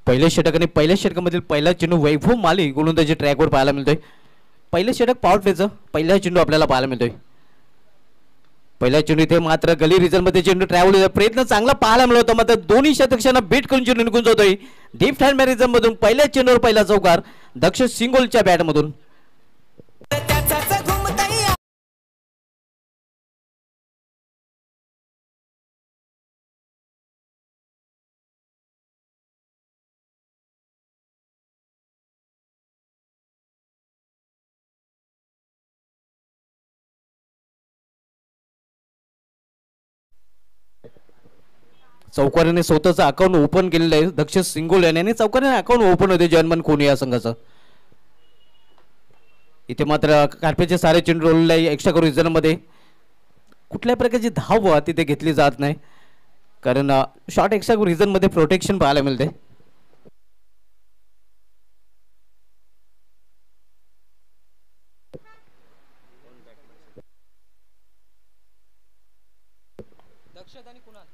पहिल्या षटक आणि पहिल्या षटकामधील पहिला चेंडू वैभव माली गोलंदाजी ट्रॅकवर पाहायला मिळतोय. पहिलं षटक पॉवर प्लेचं पहिला चेंडू आपल्याला पाहायला मिळतोय. पहिला चेंडू इथे मात्र गली रिझन मध्ये चेंडू ट्रॅव्हल प्रयत्न चांगला पाहायला मिळत होता, मात्र दोन्ही शतकांना बीट करून चेंडू निघून जातोय. डीप हँड मॅरिझन मधून पहिल्या चेंडूवर पहिला चौकार दक्ष सिंगोलच्या बॅट मधून. चौकाराने स्वतःचं अकाउंट ओपन केलेलं आहे दक्ष सिंगोल याने. चौकाराने अकाउंट ओपन होते जर्मन कोणी या संघाचं. इथे मात्र कार्पेटचे सारे चेंडू रोलले आहे. एक्स्ट्रा करू रिझन मध्ये कुठल्या प्रकारची धाव तिथे घेतली जात नाही, कारण शॉर्ट एक्स्ट्रा करू रिझन मध्ये प्रोटेक्शन पाहायला मिळते.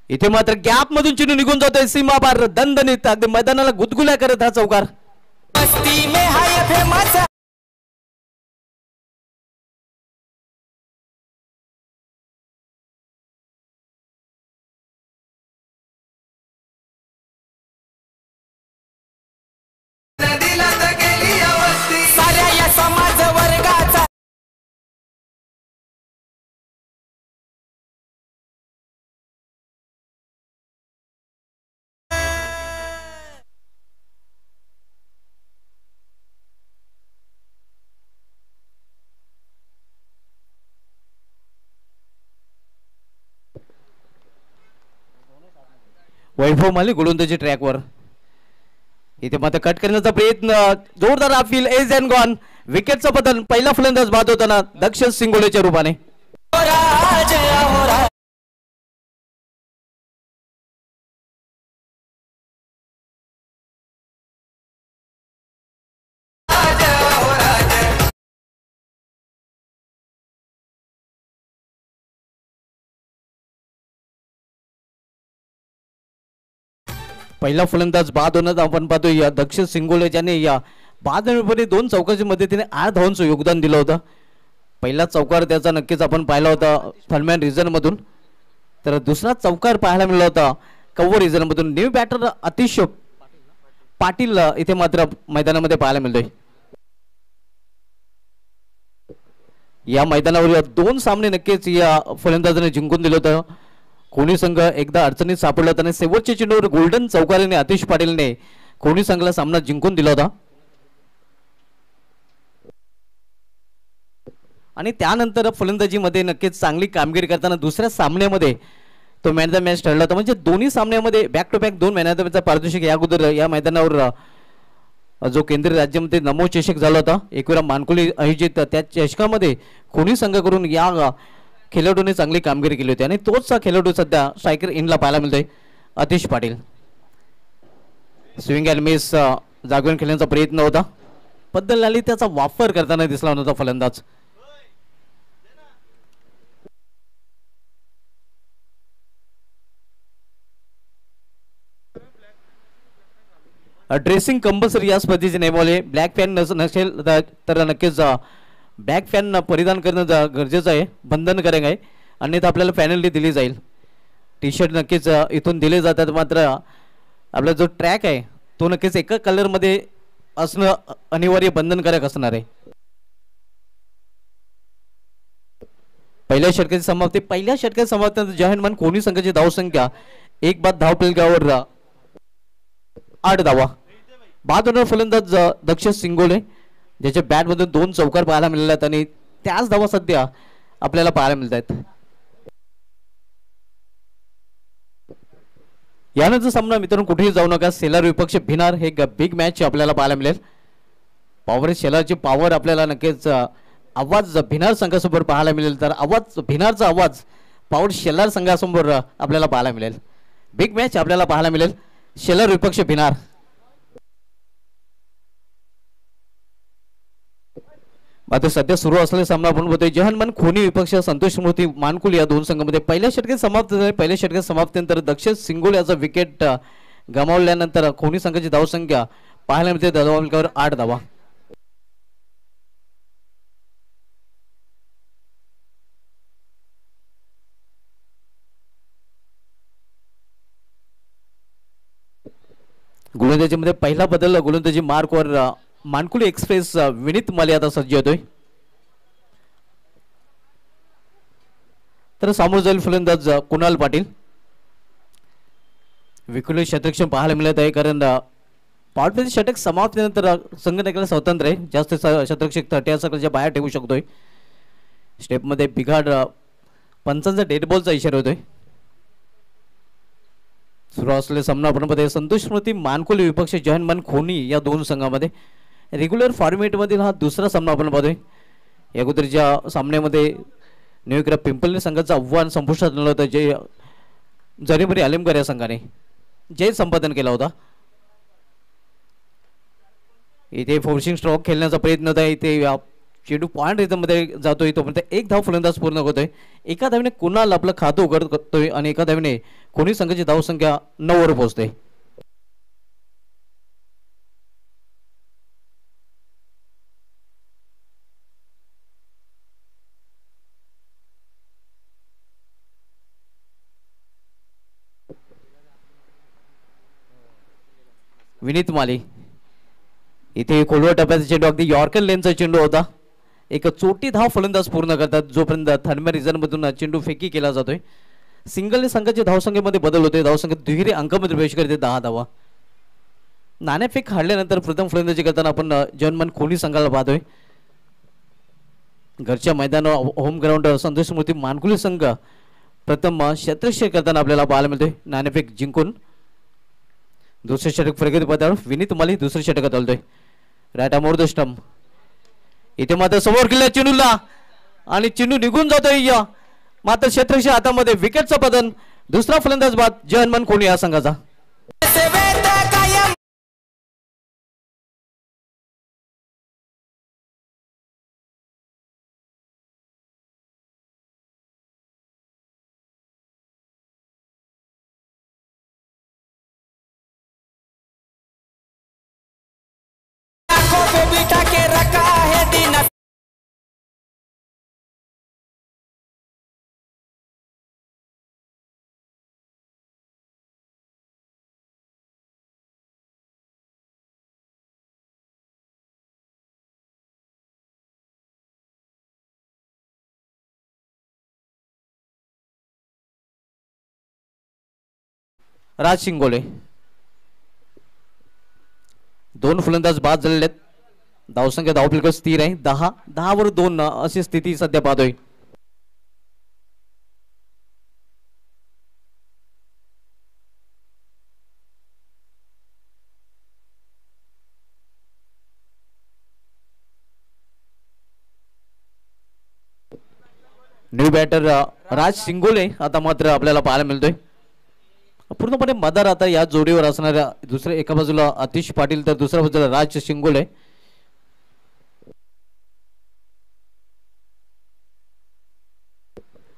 इथे मात्र गॅप मधून चेंडू निघून जातोय सीमा पार दणदणीत अगदी मैदानाला गुदगुल्या करत हा चौकार. वैभव माली गोलंदाजी ट्रॅकवर. इथे मात्र कट करण्याचा प्रयत्न जोरदार अपील एज अँड गॉन. विकेटचा बदल पहिला फलंदाज बाद होताना दक्ष सिंगोलेच्या रूपाने. पहिला फलंदाज बाद होण्यात आपण पाहतो या दक्ष सिंगोले ज्याने या बाद होण्यापूर्वी 2 चौकाच्या मदतीने 8 धावांचं योगदान दिलं होतं. पहिला चौकार त्याचा नक्कीच आपण पाहिला होता थर्डमॅन रिजन मधून, तर दुसरा चौकार पाहायला मिळाला होता कव्वर रिजन मधून. न्यू बॅटर आतिश पाटील इथे मात्र मैदानामध्ये पाहायला मिळतोय. या मैदानावर 2 सामने नक्कीच या फलंदाजाने जिंकून दिलं होतं. कोणी संघ एकदा अडचणीत सापडला होता आणि शेवटच्या चेंडूवर गोल्डन चौकारीने आतिश पाटीलने कोणी संघाला सामना जिंकून दिला होता. आणि त्यानंतर फलंदाजीमध्ये नक्कीच चांगली कामगिरी करताना दुसऱ्या सामन्यामध्ये तो मॅन ऑफ द मॅच ठरला होता. म्हणजे दोन्ही सामन्यामध्ये back to back 2 man of the मॅचचा पारितोषिक या अगोदर या मैदानावर जो केंद्रीय राज्यामध्ये नमो चषक झाला होता एकवेळा मानकुली आयोजित, त्या चषकामध्ये कोणी संघाकडून या खेळाडूने चांगली कामगिरी केली होती आणि तोच खेळाडू सध्या स्ट्रायकर इनला पाहायला मिळतोय Atish Patil. Swing and miss जागून खेळण्याचा प्रयत्न होता, बद्दल आली त्याचा वापर करताना दिसला नव्हता फलंदाज. ड्रेसिंग कंपल्सरी या स्पर्धेचे नियमावली. ब्लॅक फॅन नसेल तर नक्कीच बॅक फॅन परिधान करणं गरजेचं आहे, बंधनकारक आहे, अन्यथा आपल्याला पेनल्टी दिली जाईल. टी शर्ट नक्कीच इथून दिले जातात, मात्र आपला जो ट्रॅक आहे तो नक्कीच एका कलरमध्ये असणं अनिवार्य बंधनकारक असणार आहे. पहिल्या षटकाची समाप्ती. पहिल्या षटकाची समाप्ती जहानमान कोणी संघाची धावसंख्या 1 बाद धावफलकावर 8 धावा. बाद होणार फलंदाज दक्ष सिंगोले ज्याच्या बॅट मधून 2 चौकार पाहायला मिळाले आहेत आणि त्याच धावा सध्या आपल्याला पाहायला मिळत आहेत. यानंतर सामना मित्रांनो कुठेही जाऊ नका. सेलर विपक्ष भिनार हे बिग मॅच आपल्याला पाहायला मिळेल. पॉवर शेलारची पॉवर आपल्याला नक्कीच आवाज भिनार संघासमोर पाहायला मिळेल, तर आवाज भिनारचा आवाज पॉवर शेलार संघासमोर आपल्याला पाहायला मिळेल. बिग मॅच आपल्याला पाहायला मिळेल शेलार विपक्ष भिनार. आता सध्या सुरू असलेला सामना आपण बघतोय जहानमान खोनी विपक्ष संतोष मूर्ती मानकुल या 2 संघांमध्ये. पहिल्या षटकात समाप्त झाले. पहिल्या षटकात समाप्तीनंतर दक्ष सिंगोल याचा विकेट गमावल्यानंतर कोणी संघाची धावसंख्या पाहायला मिळते धावांकावर 8 धावा. गोलंदाजीमध्ये पहिला बदल गोलंदाजी मार्कवर मानकुली एक्सप्रेस विनीत माली आता सज्ज होतोय. तर समोर जाईल फलंदाज कुणाल पाटील. विकुल शतकक्षम पाहायला मिळत आहे कारण पॉवर षटक समाप्तीनंतर संघटनेला स्वतंत्र आहे. जास्त शतरक्षक 30 सर्कलच्या बाहेर ठेवू शकतोय. स्टेपमध्ये बिघाड पंचांचा डेड बॉलचा इशारा होतोय. सुरू असलेल्या सामनामध्ये संतोष स्मृती मानकुली विपक्ष जहानमान खोनी या दोन संघामध्ये रेग्युलर फॉर्मेटमधील हा दुसरा सामना आपण पाहतोय. या अगोदरच्या सामन्यामध्ये न्यूयॉर्क पिंपल्ली संघाचं आव्हान संपुष्टात आणलं होतं जे जरीमरी आलिमकर या संघाने जय संपादन केला होता. इथे फोर्सिंग स्ट्रोक खेळण्याचा प्रयत्न होता. इथे चेंडू पॉइंट रिझममध्ये जातोय तोपर्यंत एक धाव फलंदाज पूर्ण होतोय. एका धावेने कुणाल आपलं खातं उघड करतोय आणि एका धावेने कोणी संघाची धावसंख्या 9 वर पोहोचते. विनीत माली इथे खोलवर टप्प्याचा चेंडू अगदी यॉर्कर लेनचा चेंडू होता. एक चोटी धाव फलंदाज पूर्ण करतात जोपर्यंत थर्ड रिझन मधून चेंडू फेकी केला जातोय. सिंगलने संघाच्या धावसंख्येमध्ये बदल होते. धावसंख्या दुहेरी अंकामध्ये प्रवेश करते 10 धावा. नाणेफेक हाडल्यानंतर प्रथम फलंदाजी करताना आपण जन्मन खोनी संघाला पाहतोय. घरच्या मैदानावर होम ग्राउंड संतोष स्मृती मानकुली संघ प्रथम क्षेत्ररक्षण करताना आपल्याला पाहायला मिळतोय. नाणेफेक जिंकून दुसरे षटक प्रगती पथावर विनीत माली दुसरे षटकात आलतोय. Right arm over the stump. इथे मात्र समोर केला चेंडूला आणि चेंडू निघून जातोय. मात्र क्षेत्ररक्षण हातामध्ये विकेटचं पतन. दुसरा फलंदाज बाद जहानमान खोनी या संघाचा. राज शिंगोले दोन फलंदाज बाद झालेले आहेत. धावसंख्या धावफलक स्थिर आहे 10 वर 2 अशी स्थिती सध्या पाहतोय. न्यू बॅटर राज शिंगोले आता मात्र आपल्याला पाहायला मिळतोय. पूर्णपणे मदार आता या जोडीवर असणाऱ्या दुसऱ्या एका बाजूला आतिश पाटील तर दुसऱ्या बाजूला राज शिंगोले.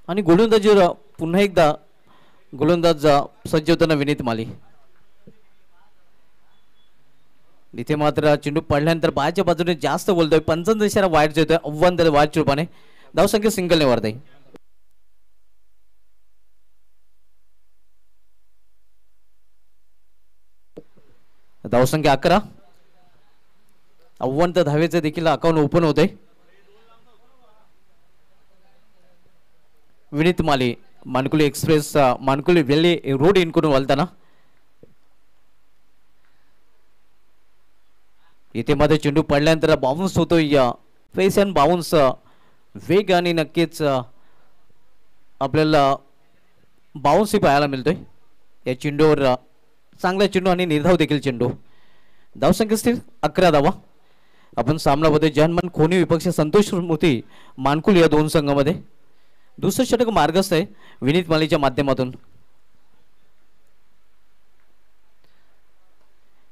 आणि गोलंदाजीवर पुन्हा एकदा गोलंदाज सज्ज होताना विनीत माली. इथे मात्र चेंडू पडल्यानंतर बाहेरच्या बाजूने जास्त बोलतोय. 55 इशारा वाईट येतोय. आव्हान त्याला वाईट रूपाने धावसंख्या सिंगलने वाढते. धावसंख्या 11. आव्हान तर धावेचे देखील अकाउंट ओपन होते. विनीत माली मानकुली एक्सप्रेस मानकुली वेल्ली रोड इन करून वळताना इथे मध्ये चेंडू पडल्यानंतर बाउन्स होतोय. फेस अँड बाउन्स वेग आणि नक्कीच आपल्याला बाउन्सही पाहायला मिळतोय या चेंडूवर. चांगला चेंडू आणि निर्धाव देखील चेंडू. धावसंख्या स्थिर 11 धावा. आपण सामना बघतोय जहानमान खोनी विपक्ष संतोष स्मृती मानकुली या दोन संघामध्ये. दुसरं षटक मार्गस्थ आहे विनीत मालीच्या माध्यमातून.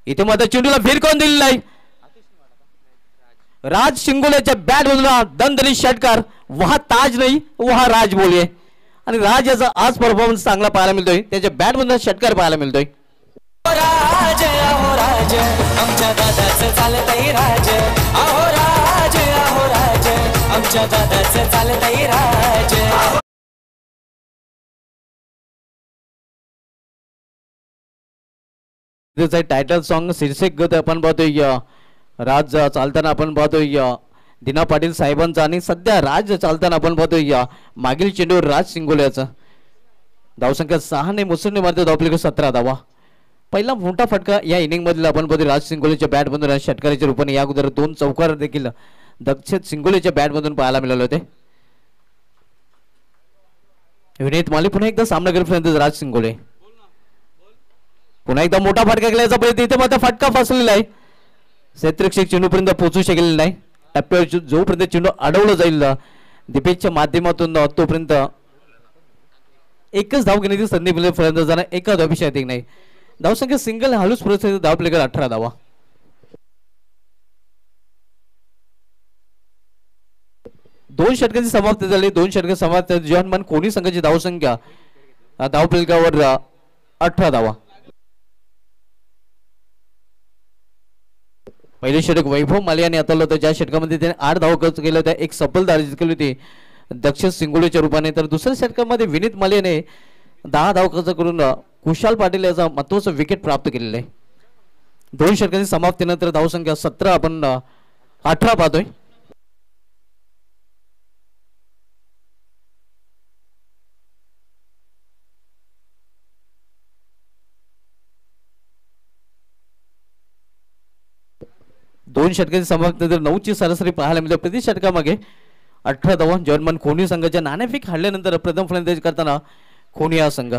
इथे मात्र चेंडूला भिरकावून दिलेला आहे. राज शिंगोलेच्या बॅट मधून दणदणीत षटकार. वहा ताज नाही वहा राज बोलिये. आणि राज याचा आज परफॉर्मन्स चांगला पाहायला मिळतोय. त्याच्या बॅट मधून षटकार पाहायला मिळतोय. राज अहो राज आमच्या दादाचं चालतंय राज अहो राज आमच्या दादाचं चालतंय राज टायटल सॉन्ग शीर्षक गत आपण पाहतोय राज चालताना आपण पाहतोय दिना पाटील साहेबांचा आणि सध्या राज चालताना आपण पाहतोय मागील चेंडूवर राज सिंगोल्याचा धावसंख्या 6 ने मुसंडी मारतो धावपलीकडे 17 धावा पहिला मोठा फटका या इनिंग मधला आपण पाहतोय राज सिंगोलेच्या बॅट मधून षटकाराच्या रूपाने या अगोदर 2 चौकार देखील दक्षित सिंगोलेच्या बॅट मधून पाहायला मिळाले होते विनीत माली पुन्हा एकदा सामना करेपर्यंत राज सिंगोले पुन्हा एकदा मोठा फटका केल्याचा प्रयत्न इथे मात्र फटका फसलेला आहे क्षेत्ररक्षक चेंडूपर्यंत पोहोचू शकेल नाही टप्प्यावर जोपर्यंत चेंडू अडवलं जाईल दीपेशच्या माध्यमातून तोपर्यंत एकच धाव घेण्याची संधी मिळेपर्यंत जाणार एका धावपेक्षा अधिक नाही धावसंख्या सिंगल हळूच पुरस्थित धाव प्लेकर 18 धावा दोन षटकांची समाप्ती झाली 2 षटके समाप्त जॉन कोणी संघाची धावसंख्या धाव प्लेकावर 18 धावा पहिले षटक वैभव मालियाने हाताळलं होतं ज्या षटकामध्ये त्याने 8 धावा खर्च केल्या होत्या एक सफल धाव केली होती दक्षिण सिंगोलीच्या रूपाने तर दुसऱ्या षटकामध्ये विनीत मालियाने 10 धाव खर्च करून कुशाल पाटील याचा महत्त्वाचं विकेट प्राप्त केलेलं आहे 2 षटकांची समाप्तीनंतर धावसंख्या 17 आपण 18 पाहतोय दोन षटकांची समाप्तीनंतर 9 ची सरासरी पाहायला मिळते प्रति षटकामागे 18 धावा जर्मन खोनी संघाच्या नाणेफेक हाडल्यानंतर प्रथम फलंदाजी करताना खोनी हा संघ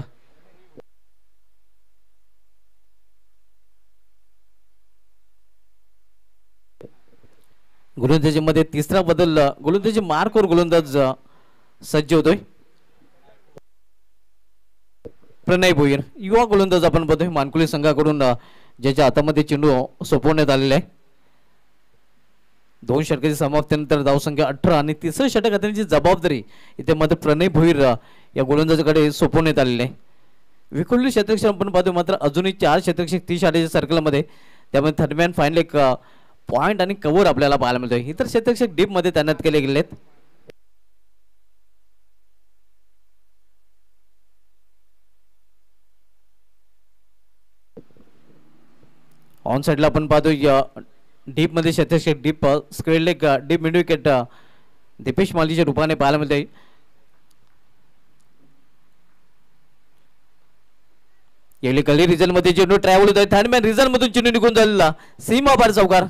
गोलंदाजीमध्ये तिसरा बदल गोलंदाजी मार्कवर गोलंदाज सज्ज होतोय प्रणय भोईर युवा गोलंदाज आपण बघतोय मानकुली संघाकडून ज्याच्या हातामध्ये चेंडू सोपवण्यात आलेला आहे 2 षटकाची समाप्तीनंतर धावसंख्या 18 आणि तिसरं षटक हाताळण्याची जबाबदारी इथे मात्र प्रणय भोईर या गोलंदाजाकडे सोपवण्यात आलेले आहे विखुरलेले क्षेत्ररक्षक आपण पाहतो मात्र अजूनही 4 क्षेत्ररक्षक 30 षटकाच्या सर्कलमध्ये त्यामुळे थर्डमॅन फायनल एक पॉइंट आणि कव्हर आपल्याला पाहायला मिळतोय इतर क्षेत्ररक्षक डीप मध्ये तैनात केले गेले आहेत ऑन साइडला आपण पाहतोय डीप मध्ये क्षेत्ररक्षक deep square leg deep mid wicket Dipesh मालीच्या रूपाने पाहायला मिळतोय यावेळी कली रिझल्ट मध्ये चेंडू ट्रॅव्हल होत आहे थर्डमॅन रिझल्ट मधून चेंडू निघून झालेला सीमा पार चौकार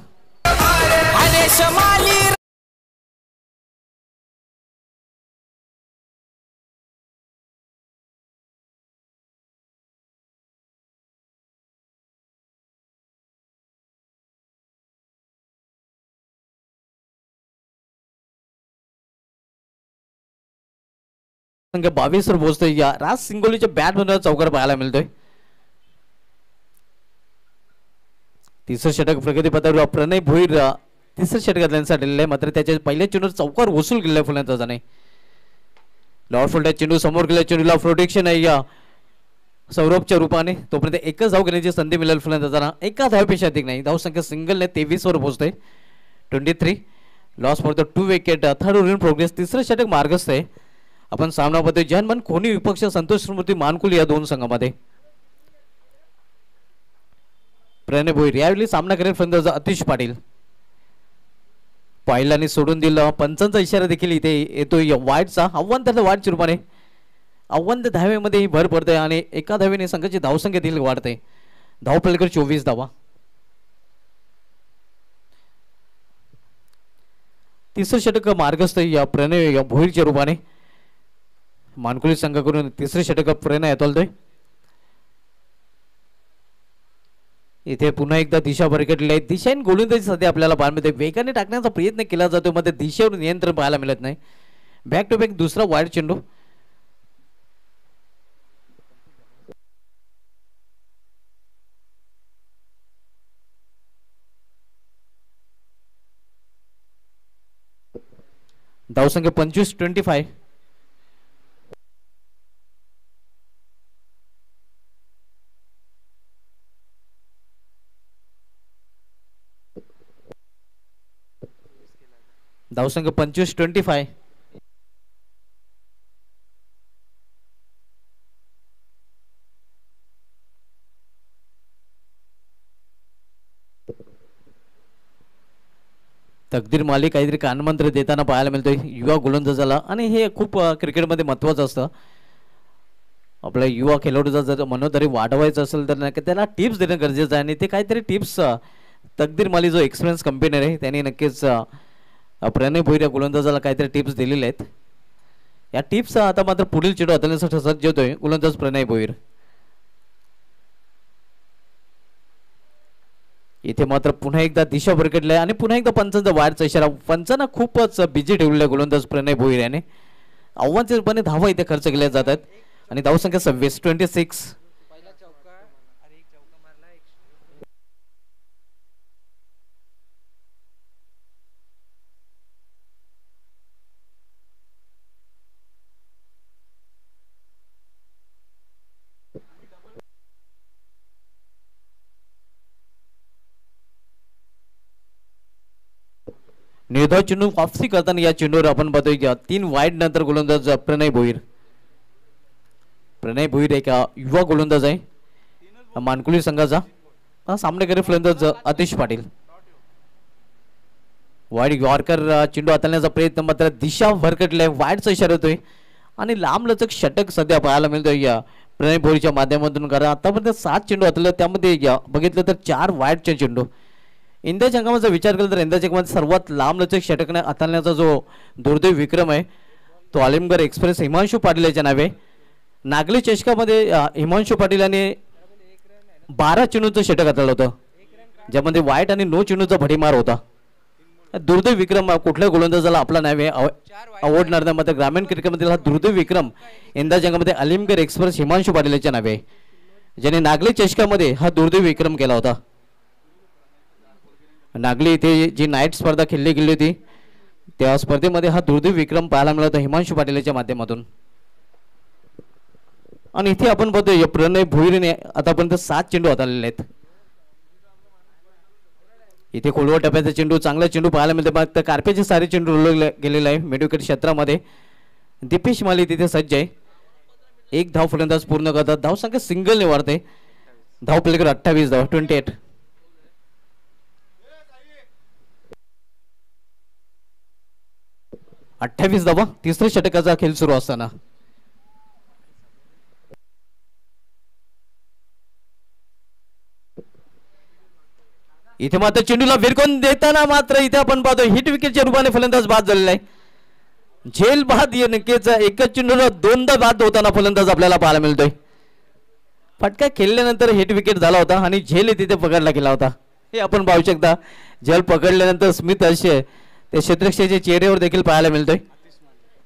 संख्या 22 वर पोहोचतोय या राज सिंगोलीच्या बॅट मधून चौकार पाहायला मिळतोय तिसरं षटक प्रगती पथावर प्रणय भोईर तिसऱ्या षटकात आलेलं आहे मात्र त्याच्या पहिल्या चेंडूवर चौकार वसूल केलाय फलंदाजाने लॉर्ड फुलटा चेंडू समोर केला चेंडूला प्रोटेक्शन आहे या सौरभच्या रूपाने तोपर्यंत एकच धाव घेण्याची संधी मिळेल फलंदाजांना एका धावपेक्षा अधिक नाही धावसंख्या सिंगलने 23 वर पोहोचतोय 23 loss for the 2 wicket third over in progress तिसरं षटक मार्गस्थ आहे आपण सामना पाहतोय जनमन कोणी विपक्ष संतोष स्मृती मानकुल या दोन संघामध्ये प्रणय भोईर यावेळी सामना करेल फलंदाज अतिश पाटील पाहिलाने सोडून दिलं पंचांचा इशारा देखील इथे येतोय वाईटचा आव्हान त्याला वाईटच्या रूपाने आव्हान धावेमध्ये भर पडते आणि एका धावेने संघाची धावसंख्या देखील वाढते धाव पलीकडे 24 धावा तिसरं षटक मार्गस्थ या प्रणय या भोईरच्या रूपाने मानकुली संघाकडून तिसरे षटक प्रणय हाताळतोय इथे पुन्हा एकदा दिशा भरकटली आहे दिशाने गोलंदाजी सध्या आपल्याला पाहायला मिळते वेगाने टाकण्याचा प्रयत्न केला जातो मध्ये दिशेवर नियंत्रण पाहायला मिळत नाही बॅक टू बॅक दुसरा वाईड चेंडू धावसंख्या 25-25 धावसंख्या 25-25. तकदीर मालिक काहीतरी कानमंत्र देताना पाहायला मिळतोय युवा गोलंदाजाला आणि हे खूप क्रिकेटमध्ये महत्त्वाचं असतं. आपल्या युवा खेळाडूचा जर मनोधैर्य वाढवायचं असेल तर नक्की त्याला टिप्स देणं गरजेचं आहे आणि ते काहीतरी टिप्स तकदीर माली जो एक्सपिरियन्स कंपेनर आहे त्यांनी नक्कीच प्रणय भोईर या गोलंदाजाला काहीतरी टिप्स दिलेले आहेत. या टिप्स आता मात्र पुढील चेंडू हाताळण्यासाठी सज्ज होतोय गोलंदाज प्रणय भोईर. इथे मात्र पुन्हा एकदा दिशा भरकटलाय आणि पुन्हा एकदा पंचांचा वायरचा इशारा. पंचांना खूपच बिझी ठेवलेला गोलंदाज प्रणय भोईर याने. आव्हानाचे धावा इथे खर्च केल्या जातात आणि धावसंख्या 26. निर्धाव चेंडू वापसी करताना या चेंडूवर आपण पाहतोय 3 वाईड नंतर गोलंदाज प्रणय भोईर. प्रणय भोईर एक युवा गोलंदाज आहे मानकुली संघाचा. सामनेकरी फलंदाज आतिश पाटील. वाईड यॉर्कर चेंडू हाताळण्याचा प्रयत्न मात्र दिशा भरकटलाय. वाईडचा इशारा होतोय आणि लांब लचक षटक सध्या पाहायला मिळतोय या प्रणय भोईरच्या माध्यमातून. कारण आतापर्यंत 7 चेंडू हाताळले त्यामध्ये बघितलं तर 4 वाईडचे चेंडू. इंडिया जंगाचा विचार केला तर इंडिया जंगामध्ये सर्वात लांब लचक षटक हाताळण्याचा जो दुर्दैव विक्रम आहे तो आलिमगड एक्सप्रेस हिमांशू पाटील याच्या नावे. नागली चषकामध्ये हिमांशू पाटील यांनी 12 चेंडूचं षटक हाताळलं होतं ज्यामध्ये वाईट आणि नो चेंडूचा भडीमार होता. दुर्दैव विक्रम कुठल्या गोलंदाजाला आपला नावे आवडणार नाही. मात्र ग्रामीण क्रिकेटमधील हा दुर्दैव विक्रम इंडिया जंगामध्ये आलिमगड एक्सप्रेस हिमांशू पाटील याच्या नावे ज्याने नागली चषकामध्ये हा दुर्दैव विक्रम केला होता. नागली इथे जी नाईट स्पर्धा खेळली गेली होती त्या स्पर्धेमध्ये हा दुर्दैव विक्रम पाहायला मिळाला होता हिमांशू पाटीलच्या माध्यमातून. आणि इथे आपण बघतोय प्रणय भोईरने आतापर्यंत 7 चेंडू हाताळलेले आहेत. इथे खोलवर टप्प्याचा चेंडू चांगला चेंडू पाहायला मिळते. मग कार्पेचे सारे चेंडू रोवले गेलेले आहे मिड विकेट क्षेत्रामध्ये. दीपेश माली तिथे सज्ज आहे. 1 धाव फलंदाज पूर्ण करतात. धावसंख्या सिंगलने वाढते. धाव प्लेकर 28 धाव 28. 28 धावा. तिसऱ्या षटकाचा खेळ सुरू असताना इथे मात्र चेंडूला विरकून देताना मात्र इथे आपण पाहतो हिट विकेटच्या रूपाने फलंदाज बाद झालेला आहे. झेल बाद नक्कीच एकच चेंडूला 2दा बाद होताना फलंदाज आपल्याला पाहायला मिळतोय. फटका खेळल्यानंतर हिट विकेट झाला होता आणि झेल तिथे पकडला गेला होता हे आपण पाहू शकता. झेल पकडल्यानंतर स्मिथ असे ते क्षेत्ररक्षकाच्या चेहऱ्यावर देखील पाहायला मिळतोय.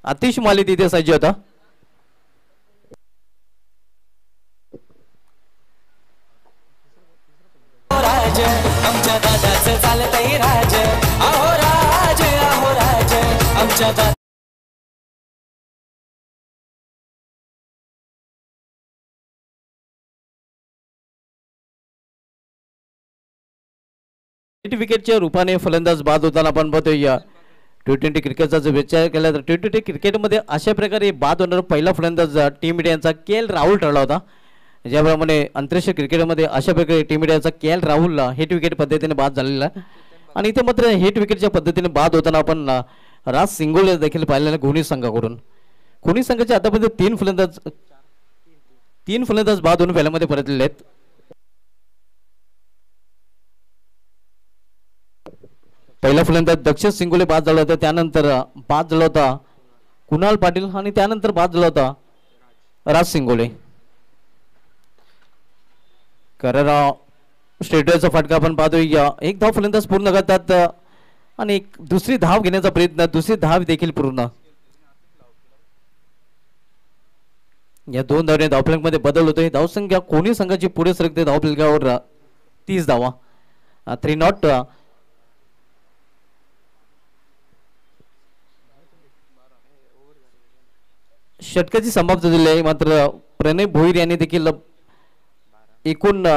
आतिश माली तिथे सज्ज होता. राज आमच्या दादाचं चालतंय राज. आहो राज आमच्या दादा. हिट विकेटच्या रूपाने फलंदाज बाद होताना आपण पाहतोय. T20 क्रिकेटचा जर विचार केला तर T20 क्रिकेटमध्ये अशा प्रकारे बाद होणारा पहिला फलंदाज टीम इंडियाचा KL राहुल ठरला होता. ज्याप्रमाणे आंतरराष्ट्रीय क्रिकेटमध्ये अशा प्रकारे टीम इंडियाचा KL राहुल हिट विकेट पद्धतीने बाद झालेला आणि इथे मात्र हिट विकेटच्या पद्धतीने बाद होताना आपण राज सिंगोले देखील पाहिलेला कोणी संघाकडून. कोणी संघाचे आतापर्यंत 3 फलंदाज बाद होऊन पहिल्यामध्ये परतलेले आहेत. पहिला फलंदाज दक्षिण सिंगोले बाद झाला होता. त्यानंतर बाद झाला होता कुणाल पाटील आणि त्यानंतर बाद झाला होता राज सिंगोले. करारा स्टेटचा फटका आपण पाहतोय. 1 धाव फलंदाज पूर्ण करतात आणि दुसरी धाव घेण्याचा प्रयत्न. दुसरी धाव देखील पूर्ण. या 2 धावने धावफलक मध्ये बदल होतोय. धावसंख्या कोणी संघाची पुढे सरकते धावफलकावर 30 धावा. 3 नॉट. षटकाची समाप्ती झाली आहे. मात्र प्रणय भोईर यांनी देखील एकूण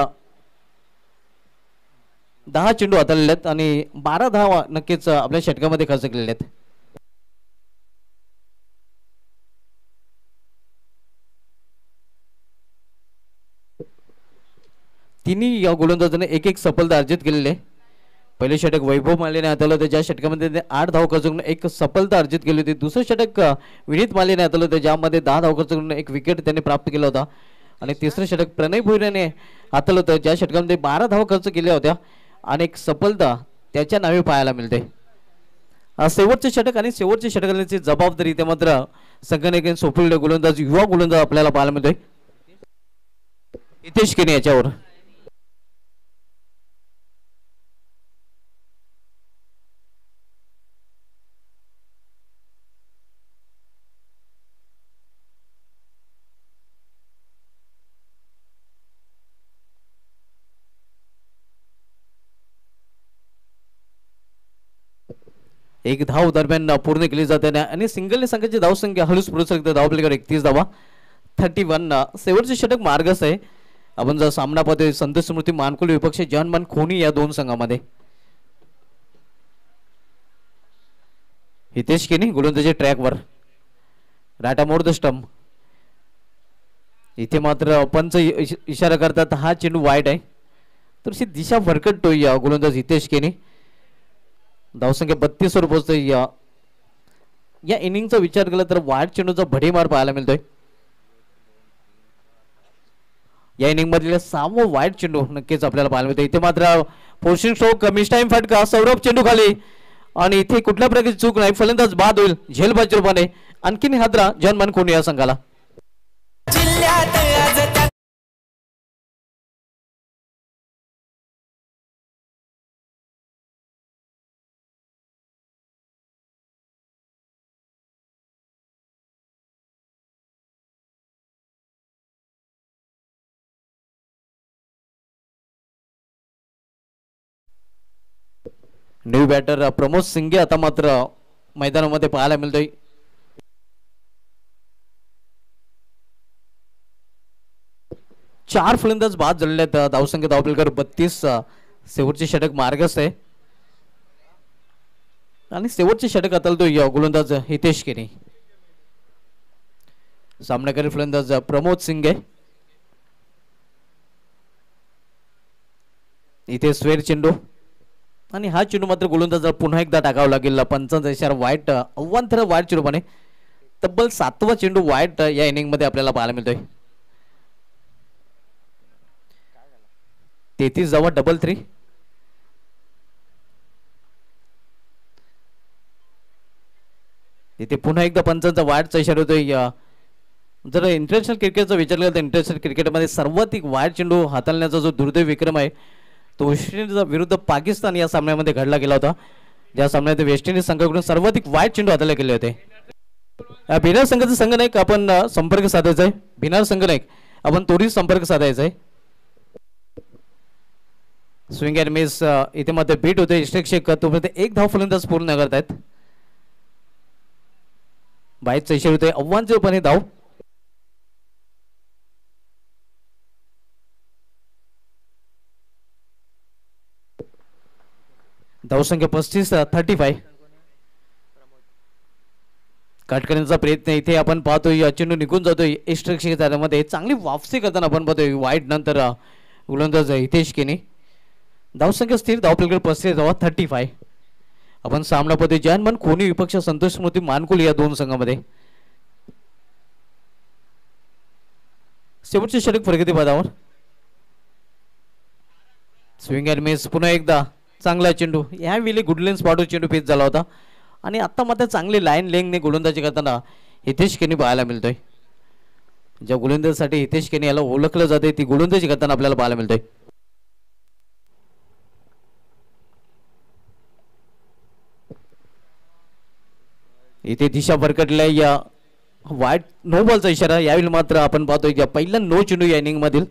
10 चेंडू हाताळलेले आहेत आणि 12 धावा नक्कीच आपल्या षटकामध्ये खर्च केलेले आहेत. तिन्ही या गोलंदाजाने एक एक सफलता अर्जित केलेली आहे. पहिले षटक वैभव मालेने हाताळलं होतं, ज्या षटकामध्ये त्याने 8 धाव खर्च करून एक सफलता अर्जित केली होती. दुसरं षटक विनीत मालेने हाताळलं होतं, ज्यामध्ये 10 धाव खर्च करून एक विकेट त्यांनी प्राप्त केला होता. आणि तिसरं षटक प्रणय भुईराने हाताळलं होतं, ज्या षटकामध्ये 12 धाव खर्च केल्या होत्या आणि एक सफलता त्याच्या नावे पाहायला मिळते. शेवटचे षटक आणि शेवटच्या षटकाची जबाबदारी ते मात्र संघटनेकडे सोपवलेले गोलंदाज युवा गोलंदाज आपल्याला पाहायला मिळतोय हितेश केनी याच्यावर. एक धाव दरम्यान पूर्ण केली जाते आणि सिंगलने संघाची धावसंख्या हळूच पुढे सरकते. धाव प्लेकर 31 धावा 31. शेवटचे षटक मार्गस आहे. आपण जर सामना पाहतोय संतोष स्मृती मानकुल विपक्ष जनमान खोनी या दोन संघामध्ये. हितेश केनी गोलंदाजी ट्रॅकवर राटा मोर द स्टंप. इथे मात्र पंच इशारा करतात हा चेंडू वाईट आहे, तर दिशा भरकटतोय या गोलंदाज हितेश केनी. धावसंख्या 32 वर पोहोचतोय. या इनिंगचा विचार केला तर वाईट चेंडूचा भडीमार पाहायला मिळतोय. या इनिंग मधील 6वं वाईट चेंडू नक्कीच आपल्याला पाहायला मिळतोय. इथे मात्र फोर्सिंग स्ट्रोक मिस टाइम फटका सौरभ चेंडू खाली आणि इथे कुठल्या प्रकारची चूक नाही. फलंदाज बाद होईल झेलबाजी रूपाने. आणखीन हादरा जनमन कोणी या संघाला. न्यू बॅटर प्रमोद सिंगे आता मात्र मैदानामध्ये पाहायला मिळतोय. चार फलंदाज बाद झालेले आहेत. धावसंख्या धावपलकर 32. शेवटचे षटक मार्गस्थ आहे आणि शेवटचे षटक हाताळतोय गोलंदाज हितेश केनी. सामनाकारी फलंदाज प्रमोद सिंगे. इथे स्वेर चेंडू आणि हा चेंडू मात्र गोलंदाजाला पुन्हा एकदा टाकावा लागेल. पंचांचा इशारा वाईट अव्वांतर वाईट चेंडूपाने. तब्बल 7वा चेंडू वाईट या इनिंग मध्ये आपल्याला पाहायला मिळतोय. 33 जावा डबल 3. इथे पुन्हा एकदा पंचांचा वाईटचा इशारा होतोय. जर इंटरनॅशनल क्रिकेटचा विचार केला तर इंटरनॅशनल क्रिकेटमध्ये सर्वाधिक वाईट चेंडू हाताळण्याचा जो दुर्दैवी विक्रम आहे तो वेस्ट इंडिज विरुद्ध पाकिस्तान या सामन्यामध्ये घडला गेला होता. ज्या सामन्यात वेस्ट इंडिज संघाकडून सर्वाधिक वाईट चेंडू हाताळले गेले होते. भिनार संघाचा संघनायक आपण संपर्क साधायचा आहे. भिनार संघनायक आपण तोडीत संपर्क साधायचा आहे. स्विंग अँड मिस इथे मात्र बीट होते. इष्टेक्षक तोपर्यंत एक धाव फलंदाज पूर्ण करतायत. बाईटचा इशारा होतोय आव्हानचेपणे धाव. धावसंख्या 35. कट करण्याचा प्रयत्न इथे आपण पाहतोय. चेंडू निघून जातोय. इष्टरक्षकामध्ये चांगली वापसी करताना आपण पाहतोय वाईट नंतर गोलंदाज हितेश केनी. धावसंख्या स्थिर. धावपलकर 35. आपण सामना पाहतोय जानमन खोनी विपक्ष संतोष स्मृती मानकुल या दोन संघामध्ये. शेवटचे षटक प्रगती पदावर. Swing and miss. पुन्हा एकदा चांगला चेंडू. यावेळी गुडलेन स्पॉट चेंडू फेस झाला होता आणि आता मात्र चांगली लाईन लेंगने गोलंदाजी करताना हितेश केनी पाहायला मिळतोय. ज्या गोलंदाजीसाठी हितेश केनी याला ओळखलं जाते ती गोलंदाजी करताना आपल्याला पाहायला मिळतोय. इथे दिशा भरकटल्या. या वाईट नो बॉलचा इशारा. यावेळी मात्र आपण पाहतोय पहिला नो चेंडू या इनिंग मधील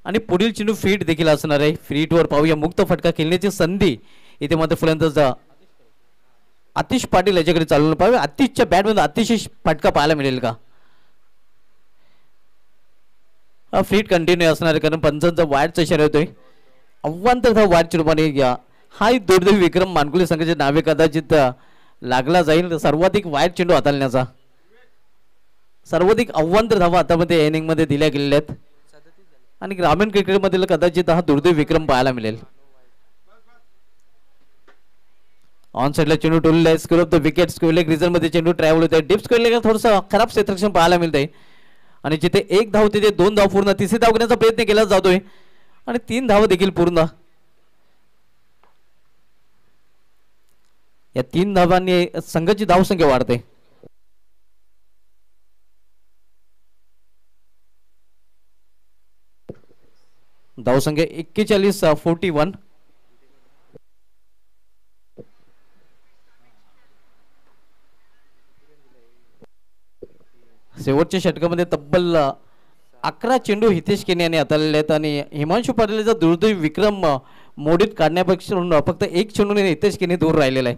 आणि पुढील चेंडू फीट देखील असणार आहे. फीटवर पाहूया मुक्त फटका खेळण्याची संधी. इथे मात्र फलंदाज आतिश पाटील याच्याकडे चालवलं पाहिजे. आतिशच्या बॅटमध्ये अतिशय फटका पाहायला मिळेल का. फीट कंटिन्यू असणार आहे कारण पंचांचा वाईटचा इशारा होतोय. अव्वांतर वाईटच्या रूपाने हा दुर्दैवी विक्रम मानकुले संघाच्या नावे कदाचित लागला जाईल. सर्वाधिक वाईट चेंडू हाताळण्याचा. सर्वाधिक अव्वांतर धावा आतामध्ये या इनिंग मध्ये दिल्या गेलेल्या आहेत. आणि ग्रामीण क्रिकेटमधील कदाचित हा दुर्दैव विक्रम पाहायला मिळेल. ऑन साइडला चेंडू टोललेला आहे. Square of the wicket square leg reason मध्ये चेंडू ट्रॅव्हल होत आहे. डीप स्क्वेअर लेग थोडंसं खराब क्षेत्ररक्षण पाहायला मिळतंय आणि जिथे एक धाव तिथे 2 धाव पूर्ण. तिसरी धाव घेण्याचा प्रयत्न केला जातोय आणि 3 धाव देखील पूर्ण. या 3 धावांनी संघाची धावसंख्या वाढते. धावसंख्या 41-41. शेवटच्या षटकामध्ये तब्बल 11 चेंडू हितेश केने यांनी हाताळलेले आहेत आणि हिमांशू पाटीलचा दुर्दैवी विक्रम मोडीत काढण्यापेक्षा फक्त एक चेंडूने हितेश केने दूर राहिलेला आहे.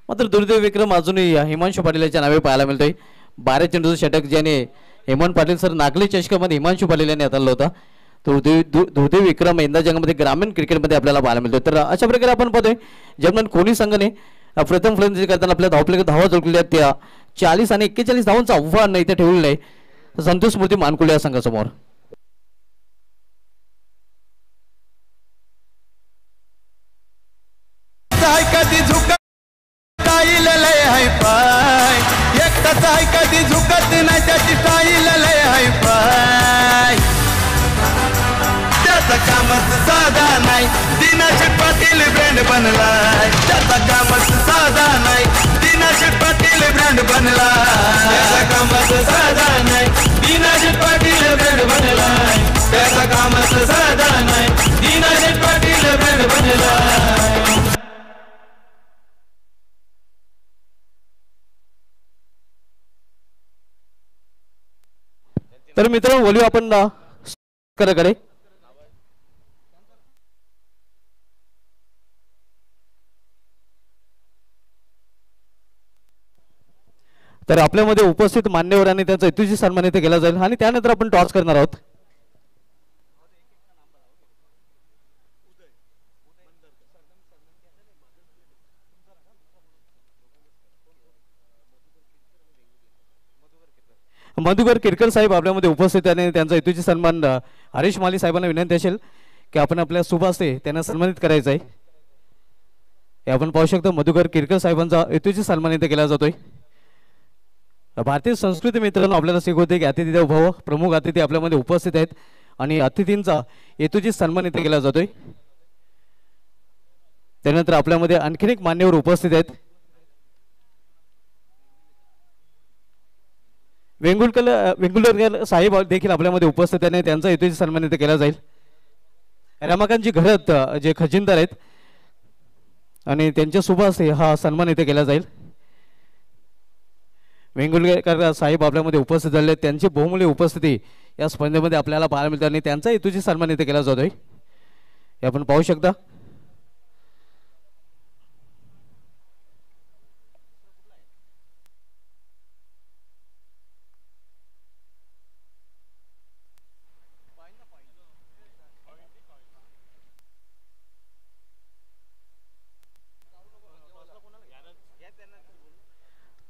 मात्र दुर्दैवी विक्रम अजूनही हिमांशू पाटील याच्या नावे पाहायला मिळतोय. 12 चेंडूचं षटक ज्याने हेमंत पाटील सर नागले चषकामध्ये हिमांशू पाटील यांनी हाताळला होता. दुर्दैवी विक्रम यंदा जगामध्ये ग्रामीण क्रिकेटमध्ये आपल्याला पाहायला मिळतो. तर अशा प्रकारे आपण पाहतोय जर्मन कोणी संघाने प्रथम फलंदाजी करताना आपल्या धावपैकी धावा जोडलेल्या त्या 40 आणि 41 धावांचं आव्हान इथे ठेवलेलं आहे संतोष मूर्ती मानकुले या संघासमोर. कधी झुकत नाही त्याची स्टाईल लय हाय फाय. त्याचा कामच साधा नाही दिनाशेठ पाटील ब्रँड बनलाय. त्याचा कामच साधा नाही दिनाशेठ पाटील ब्रँड बनलाय. त्याचा कामच साधा नाही दिनाशेठ पाटील ब्रँड बनलाय. त्याचा कामच साधा नाही दिनाशेठ पाटील ब्रँड बनलाय. तर मित्रांनो बोलूया आपण कडे. तर आपल्यामध्ये उपस्थित मान्यवरांनी त्यांचा यथोचित सन्मान इथे केला जाईल आणि त्यानंतर आपण टॉस करणार आहोत. मधुकर किरकर साहेब आपल्यामध्ये उपस्थित आणि त्यांचा यथोचित सन्मान हरीश माली साहेबांना विनंती असेल की आपण आपल्या शुभ हस्ते त्यांना सन्मानित करायचं आहे. हे आपण पाहू शकतो मधुकर किरकर साहेबांचा यथोचित सन्मान इथे केला जातोय. भारतीय संस्कृती मित्रांनो आपल्याला शिकवते की अतिथी देवो भव. प्रमुख अतिथी आपल्यामध्ये उपस्थित आहेत आणि अतिथींचा यथोचित सन्मान इथे केला जातोय. त्यानंतर आपल्यामध्ये आणखीन एक मान्यवर उपस्थित आहेत. वेंगुर्लेकर साहेब देखील आपल्यामध्ये उपस्थित आहे. त्यांचा यथोचित सन्मान इथे केला जाईल. रमाकांतजी घरत जे खजिनदार आहेत आणि त्यांच्या शुभ हस्ते हा सन्मान इथे केला जाईल. वेंगुर्लेकर साहेब आपल्यामध्ये उपस्थित झाले. त्यांची बहुमूल्य उपस्थिती या स्पर्धेमध्ये आपल्याला पाहायला मिळते आणि त्यांचा यथोचित सन्मान इथे केला जातोय. हे आपण पाहू शकता.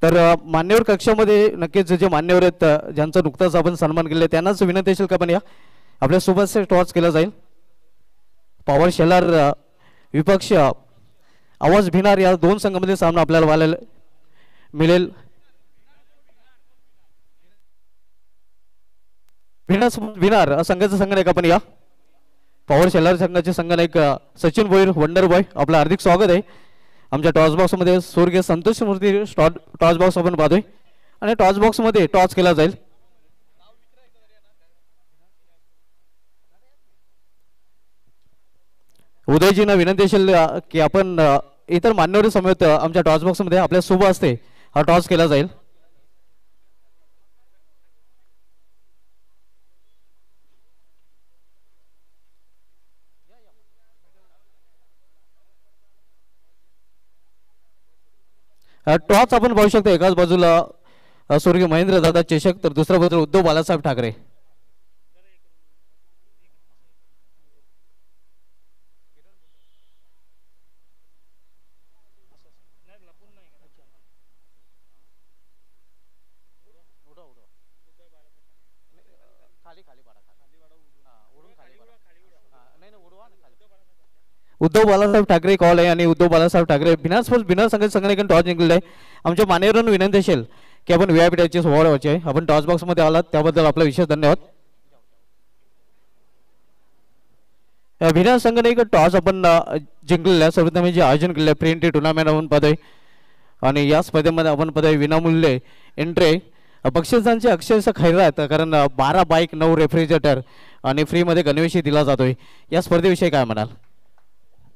तर मान्यवर कक्षामध्ये नक्कीच जे मान्यवर आहेत ज्यांचा नुकताच आपण सन्मान केले त्यांनाच विनंती असेल का पण या आपल्या सोबत टॉस केला जाईल. पॉवर शेलार विपक्ष आवाज भिनार या दोन संघामध्ये सामना आपल्याला पाहायला मिळेल. भिनार संघाचा संघनायक आपण या पॉवर शेलार संघाचे संघनायक सचिन भोईर वंडर बॉय आपलं हार्दिक स्वागत आहे. आमच्या टॉस बॉक्स मध्ये स्वर्गीय संतोष मूर्ती टॉस बॉक्स आपण पाहतोय आणि टॉस बॉक्स मध्ये टॉस केला जाईल. उदयजींना विनंती असेल की आपण इतर मान्यवर समेत आमच्या टॉस बॉक्स मध्ये आपल्या शुभ हस्ते हा टॉस केला जाईल. टॉस आपण पाहू शकतो. एकाच बाजूला स्वर्गीय महेंद्र दादा चेशक तर दुसऱ्या बाजूला उद्धव बाळासाहेब ठाकरे. उद्धव बाळासाहेब ठाकरे कॉल आहे आणि उद्धव बाळासाहेब ठाकरे बिना स्पर्श बिना संघटन टॉस जिंकलेला आहे. आमच्या मान्यवरांना विनंती असेल की आपण व्हीआयपी स्वभाव व्हायचे आहे. आपण टॉस बॉक्समध्ये आलात त्याबद्दल आपला विशेष धन्यवाद. बिना संघटन टॉस आपण जिंकलेला आहे. सर्वप्रथम जे आयोजन केलेलं आहे प्रिंटी टुर्नामेंट आपण पदवी आणि या स्पर्धेमध्ये आपण पदवी विनामूल्य एंट्री बक्षिसांचे अक्षरशः खैरात कारण 12 बाईक 9 रेफ्रिजरेटर आणि फ्रीमध्ये गणवेशी दिला जातोय. या स्पर्धेविषयी काय म्हणाल?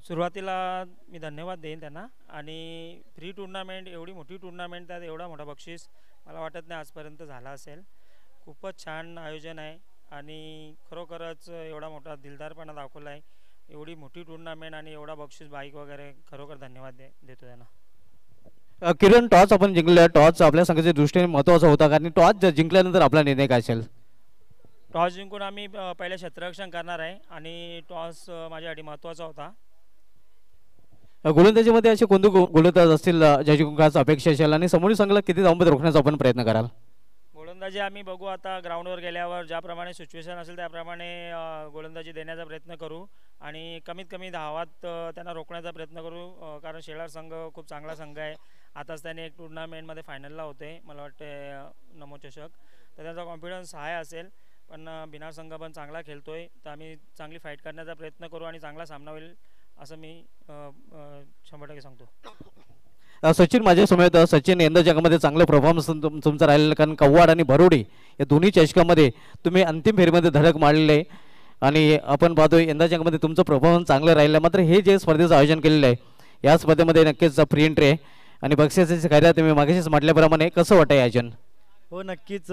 सुरुवातीला मी धन्यवाद देईन त्यांना. आणि फ्री टुर्नामेंट एवढी मोठी टुर्नामेंट त्यात एवढा मोठा बक्षीस मला वाटत नाही आजपर्यंत झाला असेल. खूपच छान आयोजन आहे आणि खरोखरच एवढा मोठा दिलदारपणा दाखवला आहे. एवढी मोठी टुर्नामेंट आणि एवढा बक्षीस बाईक वगैरे खरोखर धन्यवाद देतो त्यांना. किरण टॉस आपण जिंकले. टॉस आपल्या संघाच्या दृष्टीने महत्त्वाचा होता कारण टॉस जिंकल्यानंतर आपला निर्णय काय असेल? टॉस जिंकून आम्ही पहिले क्षेत्ररक्षण करणार आहे आणि टॉस माझ्यासाठी महत्त्वाचा होता. गोलंदाजीमध्ये असे कोणते गोलंदाज असतील ज्याची खास अपेक्षा असेल आणि समोरील संघाला किती धावमध्ये रोखण्याचा आपण प्रयत्न कराल? गोलंदाजी आम्ही बघू आता ग्राउंडवर गेल्यावर ज्याप्रमाणे सिच्युएशन असेल त्याप्रमाणे गोलंदाजी देण्याचा प्रयत्न करू आणि कमीत कमी धावात त्यांना रोखण्याचा प्रयत्न करू. कारण शेलार संघ खूप चांगला संघ आहे. आताच त्याने एक टुर्नामेंटमध्ये फायनलला होते मला वाटते नमो चषक. तर त्यांचा कॉन्फिडन्स हाय असेल पण बिनार संघ पण चांगला खेळतोय तर आम्ही चांगली फाईट करण्याचा प्रयत्न करू आणि चांगला सामना होईल असं मी 100% सांगतो. सचिन माझ्या समोर सचिन यंदा जगामध्ये चांगलं परफॉर्मन्स तुमचा राहिलेलं कारण कव्वाड आणि भरोडी या दोन्ही चषकामध्ये तुम्ही अंतिम फेरीमध्ये धडक मारलेले आणि आपण पाहतोय यंदा जगामध्ये तुमचं परफॉर्मन्स चांगलं राहिलं. मात्र हे जे स्पर्धेचं आयोजन केलेलं आहे या स्पर्धेमध्ये नक्कीच फ्री एंट्री आहे आणि बक्षिसाची खैरात तुम्ही मागेशीच म्हटल्याप्रमाणे कसं वाटतं आयोजन? हो नक्कीच.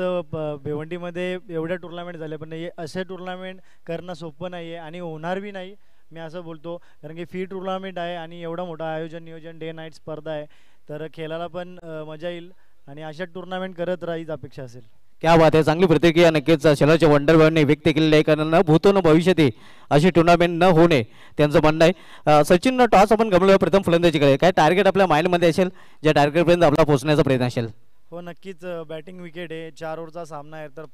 भिवंडीमध्ये एवढ्या टुर्नामेंट झाले पण असे टुर्नामेंट करणं सोपं नाही आहे आणि होणार बी नाही मी असं बोलतो. कारण की फ्री टुर्नामेंट आहे आणि एवढा मोठा आयोजन नियोजन डे नाईट स्पर्धा आहे तर खेळायला पण मजा येईल आणि अशा टुर्नामेंट करत राहीच अपेक्षा असेल. क्या बात आहे. चांगली प्रतिक्रिया नक्कीच शेलारच्या वंडरबॉयने व्यक्त केलेली आहे कारण न भूतो न भविष्यती अशी टुर्नामेंट न होणे त्यांचं म्हणणं आहे. सचिन टॉस आपण गमलो प्रथम फलंदाजी करेल काय टार्गेट आपल्या माइंडमध्ये असेल ज्या टार्गेटपर्यंत आपला पोहोचण्याचा प्रयत्न असेल? हो नक्कीच. बॅटिंग विकेट आहे 4 ओव्हरचा सामना आहे तर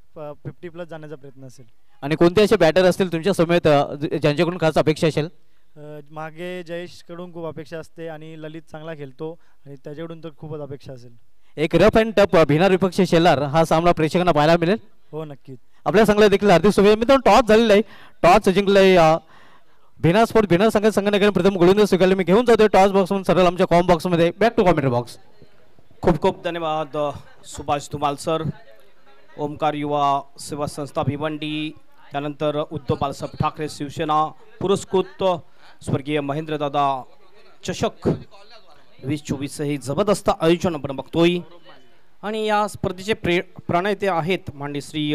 50+ जाण्याचा प्रयत्न असेल. आणि कोणते असे बॅटर असतील तुमच्या समेत ज्यांच्याकडून खास अपेक्षा असेल? मागे जयेशकडून खूप अपेक्षा असते आणि ललित चांगला खेळतो आणि त्याच्याकडून तर खूपच अपेक्षा असेल. एक रफ अँड टफ भिनार विपक्ष शेलार हा सामना प्रेक्षकांना पाहायला मिळेल. हो नक्कीच. आपल्या संघाला देखील हार्दिक शुभेच्छा. मित्रांनो टॉस झालेला आहे. टॉस जिंकलाय भिनार स्पोर्ट भिनार संघटनेकडे प्रथम गोलंदाज स्वीकारले. मी घेऊन जातोय टॉस बॉक्समधून सरळ आमच्या कॉम बॉक्समध्ये. Back to commentary box. खूप खूप धन्यवाद सुभाष धुमाल सर. ओमकार युवा सेवा संस्था भिवंडी त्यानंतर उद्धव बाळासाहेब ठाकरे शिवसेना पुरस्कृत स्वर्गीय महेंद्रदादा चषक 2024 हे जबरदस्त आयोजन आपण बघतोय आणि या स्पर्धेचे प्रणेते आहेत माननीय श्री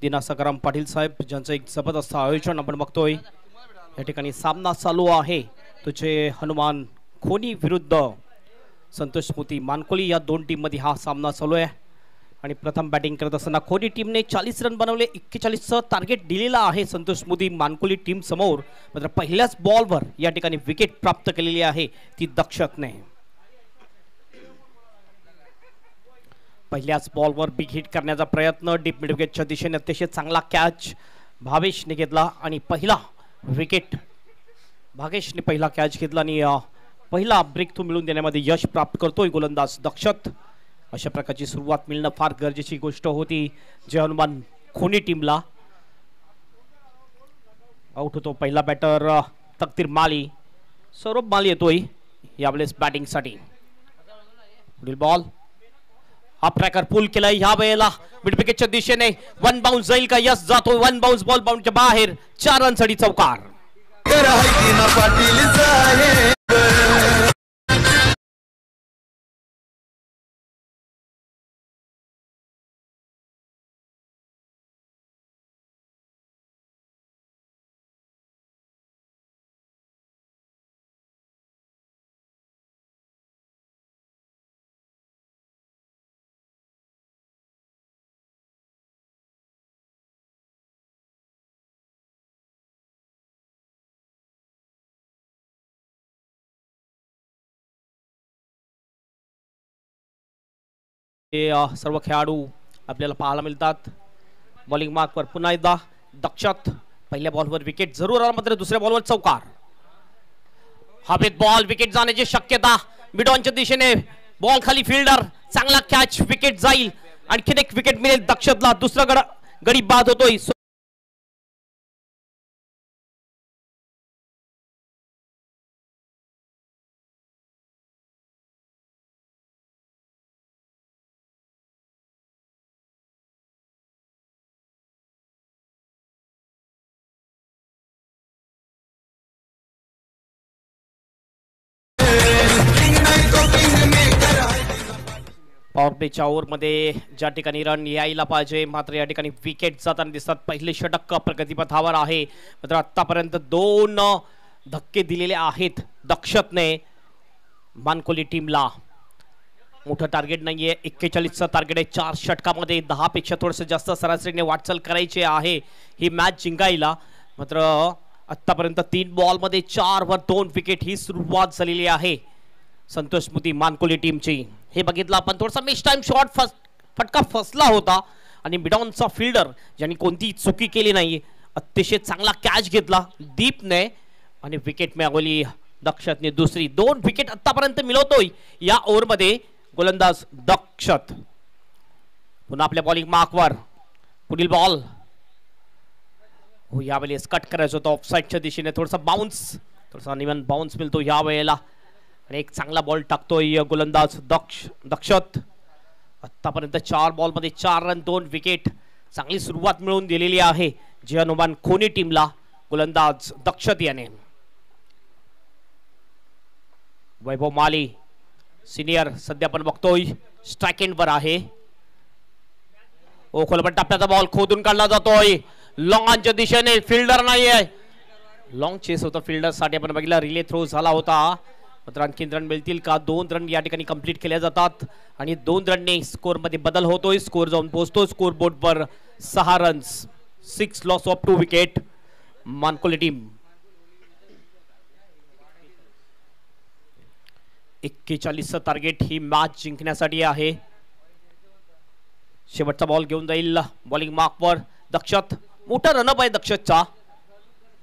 दिना सकाराम पाटील साहेब ज्यांचं एक जबरदस्त आयोजन आपण बघतोय. या ठिकाणी सामना चालू आहे तुझे हनुमान खोनी विरुद्ध संतोष स्मृती मानकोली या दोन टीममध्ये हा सामना चालू आहे आणि प्रथम बॅटिंग करत असताना खोनी टीमने 40 रन बनवले. 41चं टार्गेट दिलेला आहे संतोष स्मृती मानकोली टीम समोर. मात्र पहिल्याच बॉलवर या ठिकाणी विकेट प्राप्त केलेली आहे ती दक्षतने. पहिल्याच बॉलवर बिग हिट करण्याचा प्रयत्न डीप मिड विकेटच्या दिशेने अतिशय चांगला कॅच भावेशने घेतला आणि पहिला विकेट भागेशने पहिला कॅच घेतला आणि पहिला ब्रेक थ्रू मिळवून देण्यामध्ये यश प्राप्त करतोय गोलंदाज दक्षत. अशा प्रकारची सुरुवात मिळणं फार गरजेची गोष्ट होती. जय हनुमान खोनी टीमला आउट होतो पहिला बॅटर तकदीर माली. सौरभ माली येतोय यावेळेस बॅटिंगसाठी. पुढील बॉल हा ट्रॅकर पुल केलाय ह्या वेळेला मिड विकेटच्या दिशेने. 1 बाउन्स जाईल का? यस जातोय. 1 बाउन्स बॉल बाउंडच्या बाहेर 4 रनसाठी चौकार. सर्व खेळाडू आपल्याला पाहायला मिळतात. बॉलिंग मार्कवर पुन्हा एकदा दक्षत. पहिल्या बॉलवर विकेट जरूर आला मात्र दुसऱ्या बॉलवर चौकार. हवेत बॉल विकेट जाण्याची शक्यता मिडॉनच्या दिशेने बॉल खाली फिल्डर चांगला कॅच विकेट जाईल आणखीन एक विकेट मिळेल दक्षतला दुसरा गडी बाद होतोय पॉवर प्लेच्या ओव्हरमध्ये ज्या ठिकाणी रन यायला पाहिजे मात्र या ठिकाणी विकेट जाताना दिसतात पहिले षटक प्रगतीपथावर आहे मात्र आतापर्यंत 2 धक्के दिलेले आहेत दक्षतने मानकोली टीमला मोठं टार्गेट नाहीये 41चं टार्गेट आहे 4 षटकामध्ये 10 पेक्षा थोडंसं जास्त सरासरीने वाटचाल करायची आहे ही मॅच जिंकायला मात्र आतापर्यंत 3 बॉलमध्ये 4 वर 2 विकेट ही सुरुवात झालेली आहे संतोष स्मृती मानकोली टीमची हे बघितलं आपण थोडासा मिस टाइम शॉट फटका फसला होता आणि मिडॉनचा फिल्डर ज्यांनी कोणतीही चुकी केली नाही अतिशय चांगला कॅच घेतला दीपने आणि विकेट मिळवली दक्षतने दुसरी 2 विकेट आतापर्यंत मिळवतोय या ओव्हरमध्ये गोलंदाज दक्षत पुन्हा आपल्या बॉलिंग मार्कवर पुढील बॉल हो यावेळेस कट करायचं होतं ऑफसाईडच्या दिशेने थोडासा निवन बाउन्स मिळतो या वेळेला आणि एक चांगला बॉल टाकतोय गोलंदाज दक्षत आतापर्यंत 4 बॉलमध्ये 4 रन 2 विकेट चांगली सुरुवात मिळवून दिलेली आहे जियानुमान खोनी टीमला गोलंदाज दक्षत याने वैभव माली सिनियर सध्या आपण बघतोय स्ट्राइक एंड वर आहे ओ खोलपट टप्प्याचा बॉल खोदून काढला जातोय लॉंगच्या दिशेने फिल्डर नाहीये लॉंग चेस होता फिल्डर साठी आपण बघितलं रिले थ्रो झाला होता मात्र आणखी रन मिळतील का 2 रन या ठिकाणी कंप्लीट केल्या जातात आणि 2 रनने स्कोर मध्ये बदल होतोय स्कोर जाऊन पोहोचतो स्कोर बोर्ड वर 6 runs 6 loss of 2 wicket Mankoli team 41चं टार्गेट ही मॅच जिंकण्यासाठी आहे शेवटचा बॉल घेऊन जाईल बॉलिंग मार्कवर दक्षत मोठा रनअप आहे दक्षतचा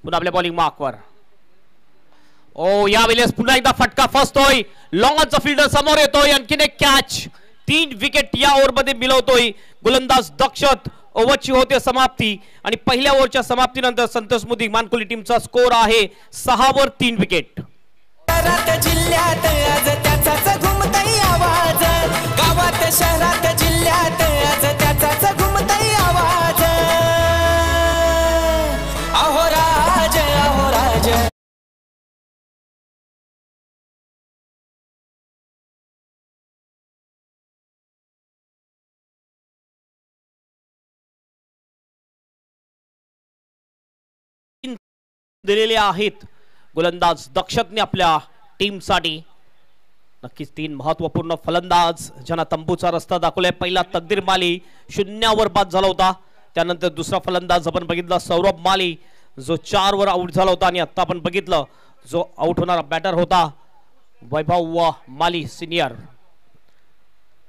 पुन्हा आपल्या बॉलिंग मार्कवर ओ यावेळेस पुन्हा एकदा फटका फसतोय लॉंगचा फिल्डर समोर येतोय आणखीन एक कॅच 3 विकेट या ओव्हरमध्ये मिळवतोय गोलंदाज दक्षत ओव्हरची होते समाप्ती आणि पहिल्या ओव्हरच्या समाप्तीनंतर संतोष स्मृती मानकोली टीमचा स्कोर आहे 6 वर 3 विकेट जिल्ह्यात आज त्याचाच घुमतई आवाज गावात शहरात जिल्ह्यात आज त्याचाच घुमतई आवाज अहो राज दिलेले आहेत गोलंदाज दक्षतने आपल्या टीमसाठी नक्कीच 3 महत्वपूर्ण फलंदाज ज्यांना तंबूचा रस्ता दाखवलाय पहिला तकदीर माली 0 वर बाद झाला होता त्यानंतर दुसरा फलंदाज आपण बघितला सौरभ माली जो 4 वर आउट झाला होता आणि आता आपण बघितलं जो आउट होणारा बॅटर होता वैभव माली सिनियर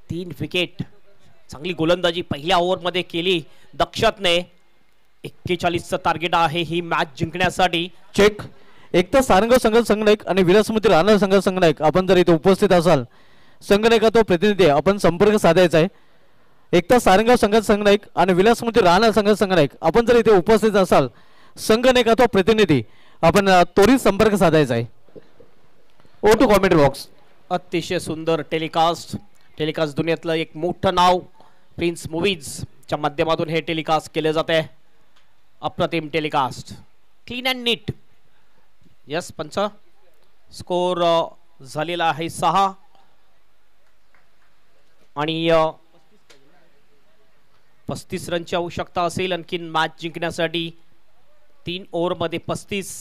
3 विकेट चांगली गोलंदाजी पहिल्या ओव्हरमध्ये केली दक्षतने 41चं टार्गेट आहे ही मॅच जिंकण्यासाठी चेक एक तर सारंग संघनायक आणि विलासमूर्ती राहणार संघनायक आपण जर इथे उपस्थित असाल संघनायकाचा प्रतिनिधी आपण संपर्क साधायचा आहे एक तर सारंग संघनायक आणि विलासमूर्ती राहणार संघनायक आपण जर इथे उपस्थित असाल संघनायकाचा प्रतिनिधी आपण त्वरित संपर्क साधायचा आहे ओ टू कॉमेंट्री बॉक्स अतिशय सुंदर टेलिकास्ट दुनियातलं एक मोठं नाव प्रिन्स मूवीजच्या माध्यमातून हे टेलिकास्ट केले जाते अप्रतिम telecast clean and neat yes punch score झालेला आहे 6 आणि 35 रनची आवश्यकता असेल आणखीन मॅच जिंकण्यासाठी 3 ओव्हरमध्ये 35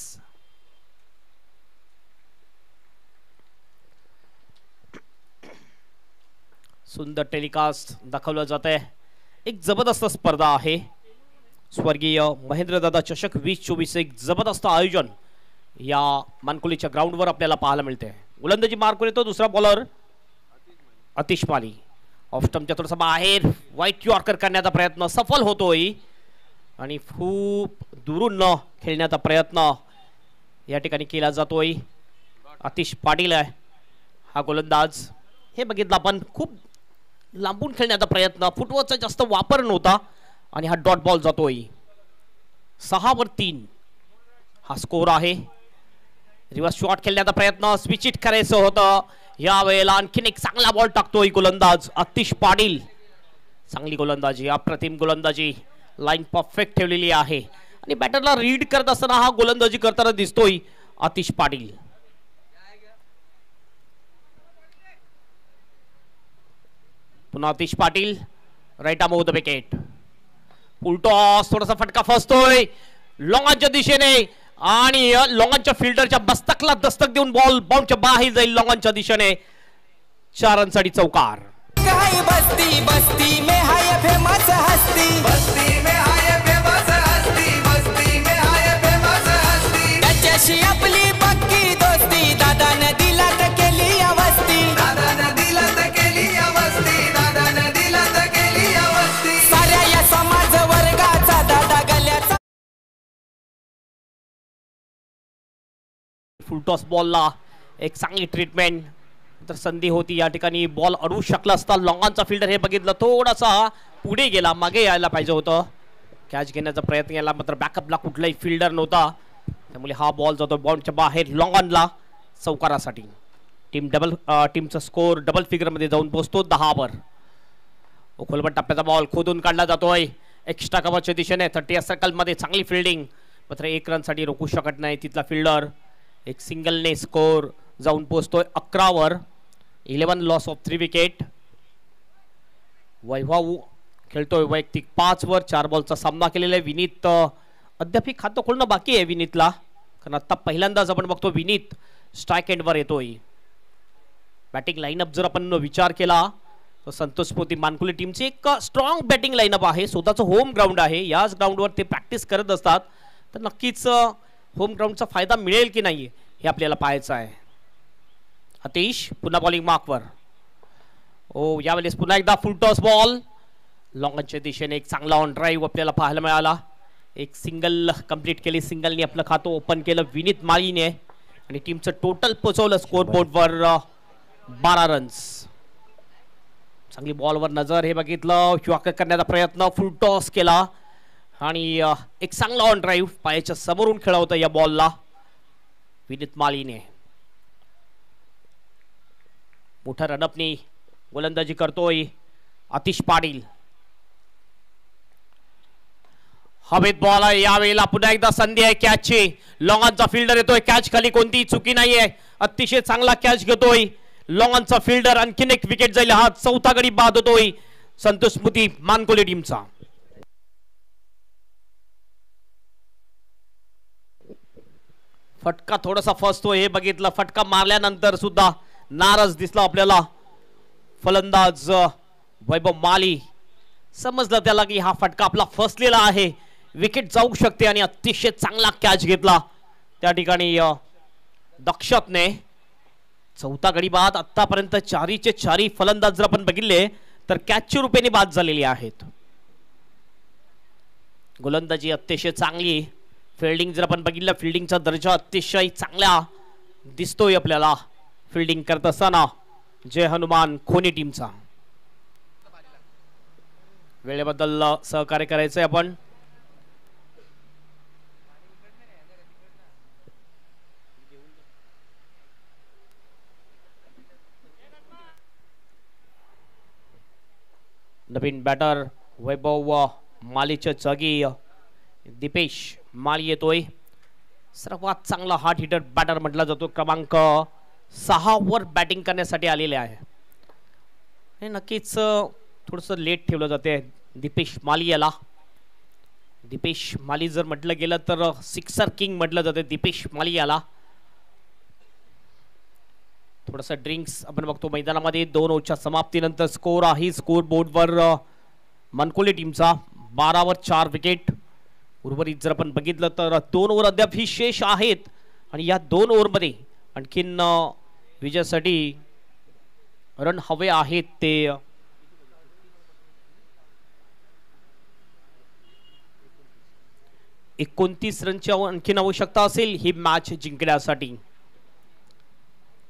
सुंदर टेलिकास्ट दाखवलं जात आहे एक जबरदस्त स्पर्धा आहे स्वर्गीय महेंद्रदादा चषक 2024 एक जबरदस्त आयोजन या मानकोलीच्या ग्राउंडवर आपल्याला पाहायला मिळते गोलंदाजी मार्क येतो दुसरा बॉलर अतिश माली ऑफ स्टंपच्या थोडासा बाहेर व्हाईट यॉर्कर करण्याचा प्रयत्न सफल होतोय आणि खूप दुरून खेळण्याचा प्रयत्न या ठिकाणी केला जातोय आतिश पाटील आहे हा गोलंदाज. हे बघितलं आपण, खूप लांबून खेळण्याचा प्रयत्न, फुटवर्कचा जास्त वापर नव्हता आणि हा डॉट बॉल जातोय. 6-3 हा स्कोर आहे. रिव्हर्स शॉट खेळण्याचा प्रयत्न, स्विच इट करायचं होतं. यावेळेला आणखीन एक चांगला बॉल टाकतोय गोलंदाज आतिश पाटील. चांगली गोलंदाजी, अप्रतिम गोलंदाजी, लाईन परफेक्ट ठेवलेली आहे आणि बॅटरला रीड करत असताना हा गोलंदाजी करताना दिसतोय आतिश पाटील. पुन्हा Atish Patil, right arm over the wicket. Full toss, थोडासा फटका फसतोय लॉंगाच्या दिशेने आणि लॉंगाच्या फिल्डरच्या मस्तकला दस्तक देऊन बॉल बाउंडच्या बाहेर जाईल लॉंगाच्या दिशेने. 4 रनसाठी चौकार. काय बस्ती बस्ती में हाय फेमस हस्ती, बस्ती में हाय फेमस हस्ती, बस्ती में हाय फेमस हस्ती. त्याच्याशी आपली पक्की दोस्ती, दादाने दिला तर केली अवस्थी, दादाने दिला तर केली अवस्थी, दादाने दिला तर केली अवस्थी. साऱ्या या समाज वर्गाचा दादा गल्याचा. फुल टॉस बॉलला एक चांगली ट्रीटमेंट, तर संधी होती या ठिकाणी, बॉल अडवू शकला असता. लॉंगांचा फिल्डर हे बघितलं थोडासा पुढे गेला, मागे यायला पाहिजे होतं. कॅच घेण्याचा प्रयत्न केला मात्र बॅकअपला कुठलाही फिल्डर नव्हता, त्यामुळे हा बॉल जातो बॉलच्या बाहेर लॉंगॉनला चौकारासाठी. टीमचा स्कोर डबल फिगरमध्ये जाऊन पोहोचतो 10 खोलबट टप्प्याचा बॉल खोदून काढला जातोय एक्स्ट्रा कव्हरच्या दिशेने. 30 सर्कलमध्ये चांगली फिल्डिंग, मात्र 1 रनसाठी रोखू शकत नाही तिथला फिल्डर. एक सिंगलने स्कोर जाऊन पोहोचतोय 11 11 लॉस ऑफ 3 विकेट. वैभव खेळतोय वैयक्तिक 5 4 बॉलचा सामना केलेला आहे. विनीत अद्याप खातं खोलणं बाकी आहे विनीतला, कारण आता पहिल्यांदाच आपण बघतो विनीत स्ट्राईक एंडवर येतोय. बॅटिंग लाईनअप जर आपण विचार केला तर संतोष मोती मानकुले टीमची एक स्ट्रॉंग बॅटिंग लाईनअप आहे. स्वतःचं होम ग्राउंड आहे, याच ग्राउंडवर ते प्रॅक्टिस करत असतात, तर नक्कीच होम ग्राउंडचा फायदा मिळेल की नाही हे आपल्याला पाहायचं आहे. आतिश पुन्हा बॉलिंग मार्कवर. ओ यावेळेस पुन्हा एकदा फुल टॉस बॉल लॉंगच्या दिशेने. एक चांगला ऑन ड्राईव्ह आपल्याला पाहायला मिळाला. एक सिंगल कंप्लीट केली, सिंगलने आपलं खातं ओपन केलं विनीत माळीने आणि टीमचं टोटल पोचवलं स्कोर बोर्डवर 12 रन्स. चांगली बॉलवर नजर, हे बघितलं शॉक करण्याचा प्रयत्न, फुल टॉस केला आणि एक चांगला ऑन ड्राईव्ह पायाच्या समोरून खेळा होता या बॉलला विनीत माळीने. मोठ्या रनअपनी गोलंदाजी करतोय आतिश पाटील. हवेत बॉल आहे, यावेळेला पुन्हा एकदा संधी आहे कॅचची. लॉंगांचा फिल्डर येतोय, कॅच खाली कोणतीही चुकी नाहीये, अतिशय चांगला कॅच घेतोय लॉंगांचा फिल्डर. आणखीन एक विकेट जाईल, हा 4था गडी बाद होतोय संतोष स्मृती मानकोले टीमचा. फटका थोडासा फसतोय, हे बघितलं. फटका मारल्यानंतर सुद्धा नाराज दिसला आपल्याला फलंदाज वैभव माली. समजलं त्याला की हा फटका आपला फसलेला आहे, विकेट जाऊ शकते आणि अतिशय चांगला कॅच घेतला त्या ठिकाणी दक्षतने. 4था गडी बाद. आतापर्यंत 4चे 4 फलंदाज जर आपण बघितले तर कॅचच्या रूपाने बाद झालेले आहेत. गोलंदाजी अतिशय चांगली, फिल्डिंग जर आपण बघितलं फिल्डिंगचा दर्जा अतिशय चांगला दिसतोय आपल्याला फिल्डिंग करत असताना जय हनुमान खोनी टीमचा. वेळेबद्दल सहकार्य करायचंय आपण. नवीन बॅटर वैभव मालीच्या जागी दीपेश माळी येतोय. सर्वात चांगला हार्ड हिटर बॅटर म्हटला जातो, क्रमांक 6 वर बॅटिंग करण्यासाठी आलेले आहे. हे नक्कीच थोडंसं लेट ठेवलं जाते दीपेश माली याला. दीपेश माली जर म्हटलं गेलं तर सिक्सर किंग म्हटलं जाते दीपेश माली याला. थोडासा ड्रिंक्स आपण बघतो मैदानामध्ये. 2 ओव्हरच्या समाप्तीनंतर स्कोर आहे स्कोर बोर्डवर मनकोले टीमचा 12 4 विकेट. उर्वरित जर आपण बघितलं तर 2 ओव्हर अद्याप ही शेष आहेत आणि या 2 ओव्हरमध्ये आणखीन विजयासाठी रन हवे आहेत ते 29 रनची आणखीन आवश्यकता असेल ही मॅच जिंकण्यासाठी.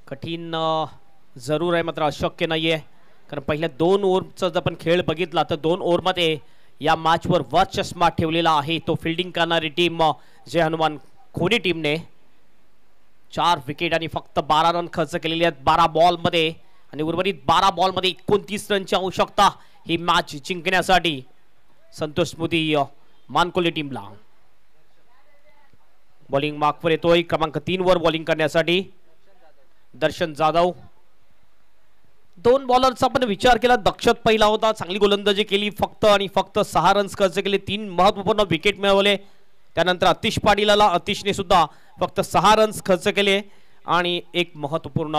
कठीण जरूर आहे मात्र अशक्य नाही आहे, कारण पहिल्या 2 ओव्हरचा जर आपण खेळ बघितला तर 2 ओव्हरमध्ये या मॅचवर वर्चस्व ठेवलेला आहे तो फिल्डिंग करणारी टीम जय हनुमान खोनी टीमने. 4 विकेट आणि फक्त 12 रन खर्च केलेले आहेत 12 बॉलमध्ये आणि उर्वरित 12 बॉलमध्ये 29 रनची आवश्यकता ही मॅच जिंकण्यासाठी संतोष स्मृती मानकोली टीमला. बॉलिंग मार्कवर येतोय क्रमांक 3 वर बॉलिंग करण्यासाठी दर्शन जाधव. 2 बॉलरचा आपण विचार केला, दक्षत पहिला होता, चांगली गोलंदाजी केली, फक्त आणि फक्त 6 रन्स खर्च केले, 3 महत्वपूर्ण विकेट मिळवले. त्यानंतर अतिश पाटीलला अतिशने सुद्धा फक्त 6 रन्स खर्च केले आणि एक महत्वपूर्ण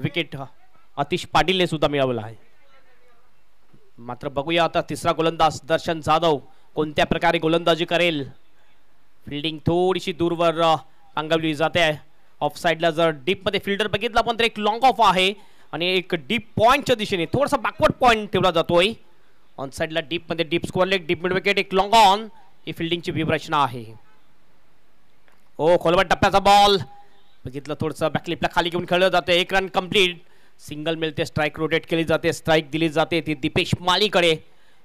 विकेट अतिश पाटीलने सुद्धा मिळवला आहे. मात्र बघूया आता तिसरा गोलंदाज दर्शन जाधव कोणत्या प्रकारे गोलंदाजी करेल. फिल्डिंग थोडीशी दूरवर अंगवली जाते. ऑफ साइडला जर डीप मध्ये फिल्डर बघितला पण तर एक लॉंग ऑफ आहे आणि एक डीप पॉइंटच्या दिशेने थोडासा बॅकवर्ड पॉइंट ठेवला जातोय. ऑन साइडला डीप मध्ये deep square leg deep mid wicket एक लॉंग ऑन ही फिल्डिंगची व्यूहरचना आहे. ओ खोलवट टप्प्याचा बॉल बघितलं, थोडंसं बॅकलिपला खाली घेऊन खेळलं जाते. 1 रन कंप्लीट, सिंगल मिळते, स्ट्राईक रोटेट केली जाते, स्ट्राईक दिली जाते ती दीपेश मालीकडे.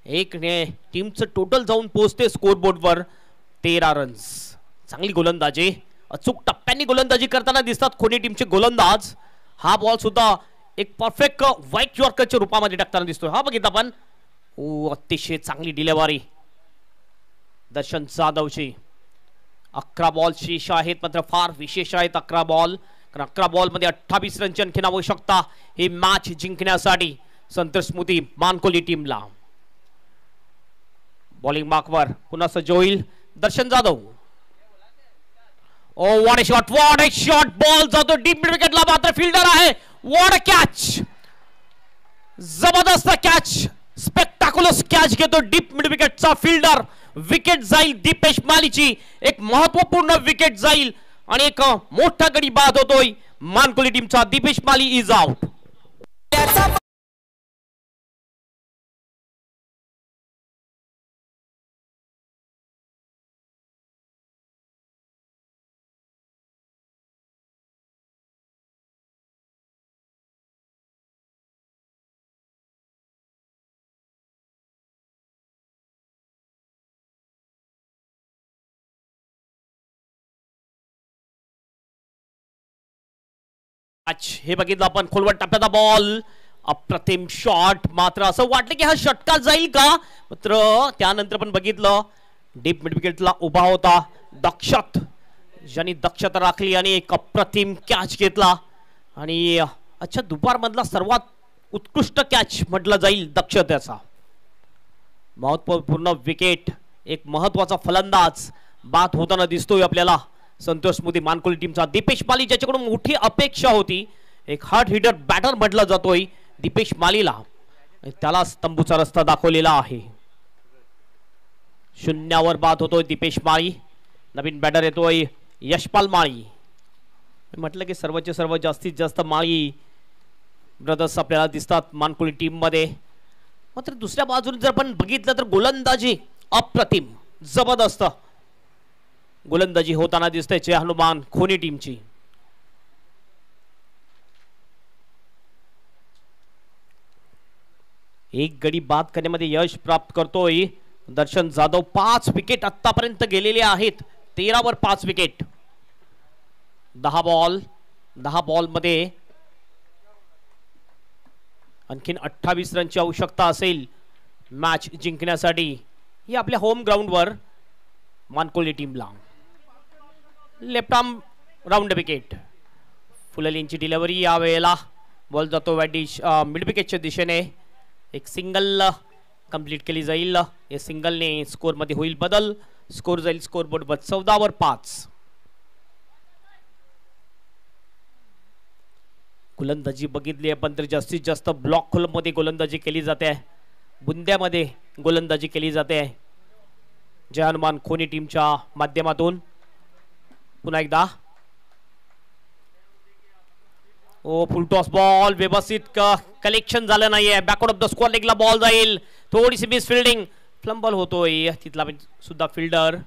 1 ने टीमचं टोटल जाऊन पोहोचते स्कोरबोर्डवर 13 रन्स. चांगली गोलंदाजी, अचूक टप्प्यांनी गोलंदाजी करताना दिसतात खोनी टीमचे गोलंदाज. हा बॉल सुद्धा एक परफेक्ट व्हाईट यॉर्करच्या रूपामध्ये टाकताना दिसतोय. हा बघितला आपण, ओ अतिशय चांगली डिलेवरी दर्शन जाधवची. 11 बॉल शेष आहेत मात्र फार विशेष आहेत 11 बॉल, कारण 11 बॉलमध्ये 28 रनची आणखीन आवश्यकता ही मॅच जिंकण्यासाठी संतोष स्मृती मानकोली टीमला. बॉलिंग मार्कवर पुन्हा सज्ज होईल दर्शन जाधव. ओ व्हॉट अ शॉट, बॉल जातो डीप मिड विकेटला, मात्र फिल्डर आहे. व्हॉट अ कॅच, जबरदस्त कॅच, स्पेक्टाक्युलर कॅच घेतो डीप मिड विकेटचा फिल्डर. विकेट जाईल दीपेश मालीची, एक महत्वपूर्ण विकेट जाईल आणि एक मोठा गडी बाद होतोय मानकोली टीमचा. दीपेश माली इज आउट. हे बघितलं आपण, खोलवट टप्प्याचा बॉल, अप्रतिम शॉट. मात्र असं वाटलं की हा षटकार जाईल का, मात्र त्यानंतर पण बघितलं डीप मिड विकेटला उभा होता दक्षत, ज्यांनी दक्षता राखली आणि एक अप्रतिम कॅच घेतला. आणि अच्छा दुपारमधला सर्वात उत्कृष्ट कॅच म्हटलं जाईल दक्षतेचा. महत्वपूर्ण विकेट, एक महत्वाचा फलंदाज बाद होताना दिसतोय आपल्याला संतोष स्मृती मानकोली टीमचा. दीपेश माली ज्याच्याकडून मोठी अपेक्षा होती, एक हार्ड हिटर बॅटर म्हटला जातोय दीपेश मालीला, त्याला तंबूचा रस्ता दाखवलेला आहे. 0 बाद होतोय दीपेश माळी. नवीन बॅटर येतोय यशपाल माळी. म्हटलं की सर्वचे सर्व जास्तीत जास्त माळी ब्रदर्स आपल्याला दिसतात मानकोली टीम मध्ये. मात्र दुसऱ्या बाजूने जर आपण बघितलं तर गोलंदाजी अप्रतिम जबरदस्त गोलंदाजी होताना दिसते जय हनुमान खोनी टीमची. एक गडी बाद करण्यामध्ये यश प्राप्त करतोय दर्शन जाधव. 5 विकेट आतापर्यंत गेलेले आहेत, 13 वर 5 विकेट. 10 बॉल मध्ये आणखीन 28 रनची आवश्यकता असेल मॅच जिंकण्यासाठी. ही आपल्या होम ग्राउंडवर मानकोली टीमला. लेफ्ट आर्म राऊंड विकेट, फुललींची डिलिव्हरी, यावेळेला बॉल जातो मिड विकेटच्या दिशेने. एक सिंगल कंप्लीट केली जाईल. या सिंगलने स्कोर मध्ये होईल बदल. स्कोर जाईल स्कोर बोर्ड वर 14 वर 5. गोलंदाजी बघितली आपण तर जास्तीत जास्त ब्लॉक खोलमध्ये गोलंदाजी केली जाते, बुंद्यामध्ये गोलंदाजी केली जाते जय हनुमान खोनी टीमच्या माध्यमातून. पुन्हा एकदा ओ फुल टॉस बॉल, व्यवस्थित कलेक्शन झालं नाहीये. बॅकवर्ड ऑफ द स्क्वेअर लेगला बॉल जाईल, थोडीशी मिस फिल्डिंग, फ्लंबल होतोय तिथला सुद्धा फिल्डर.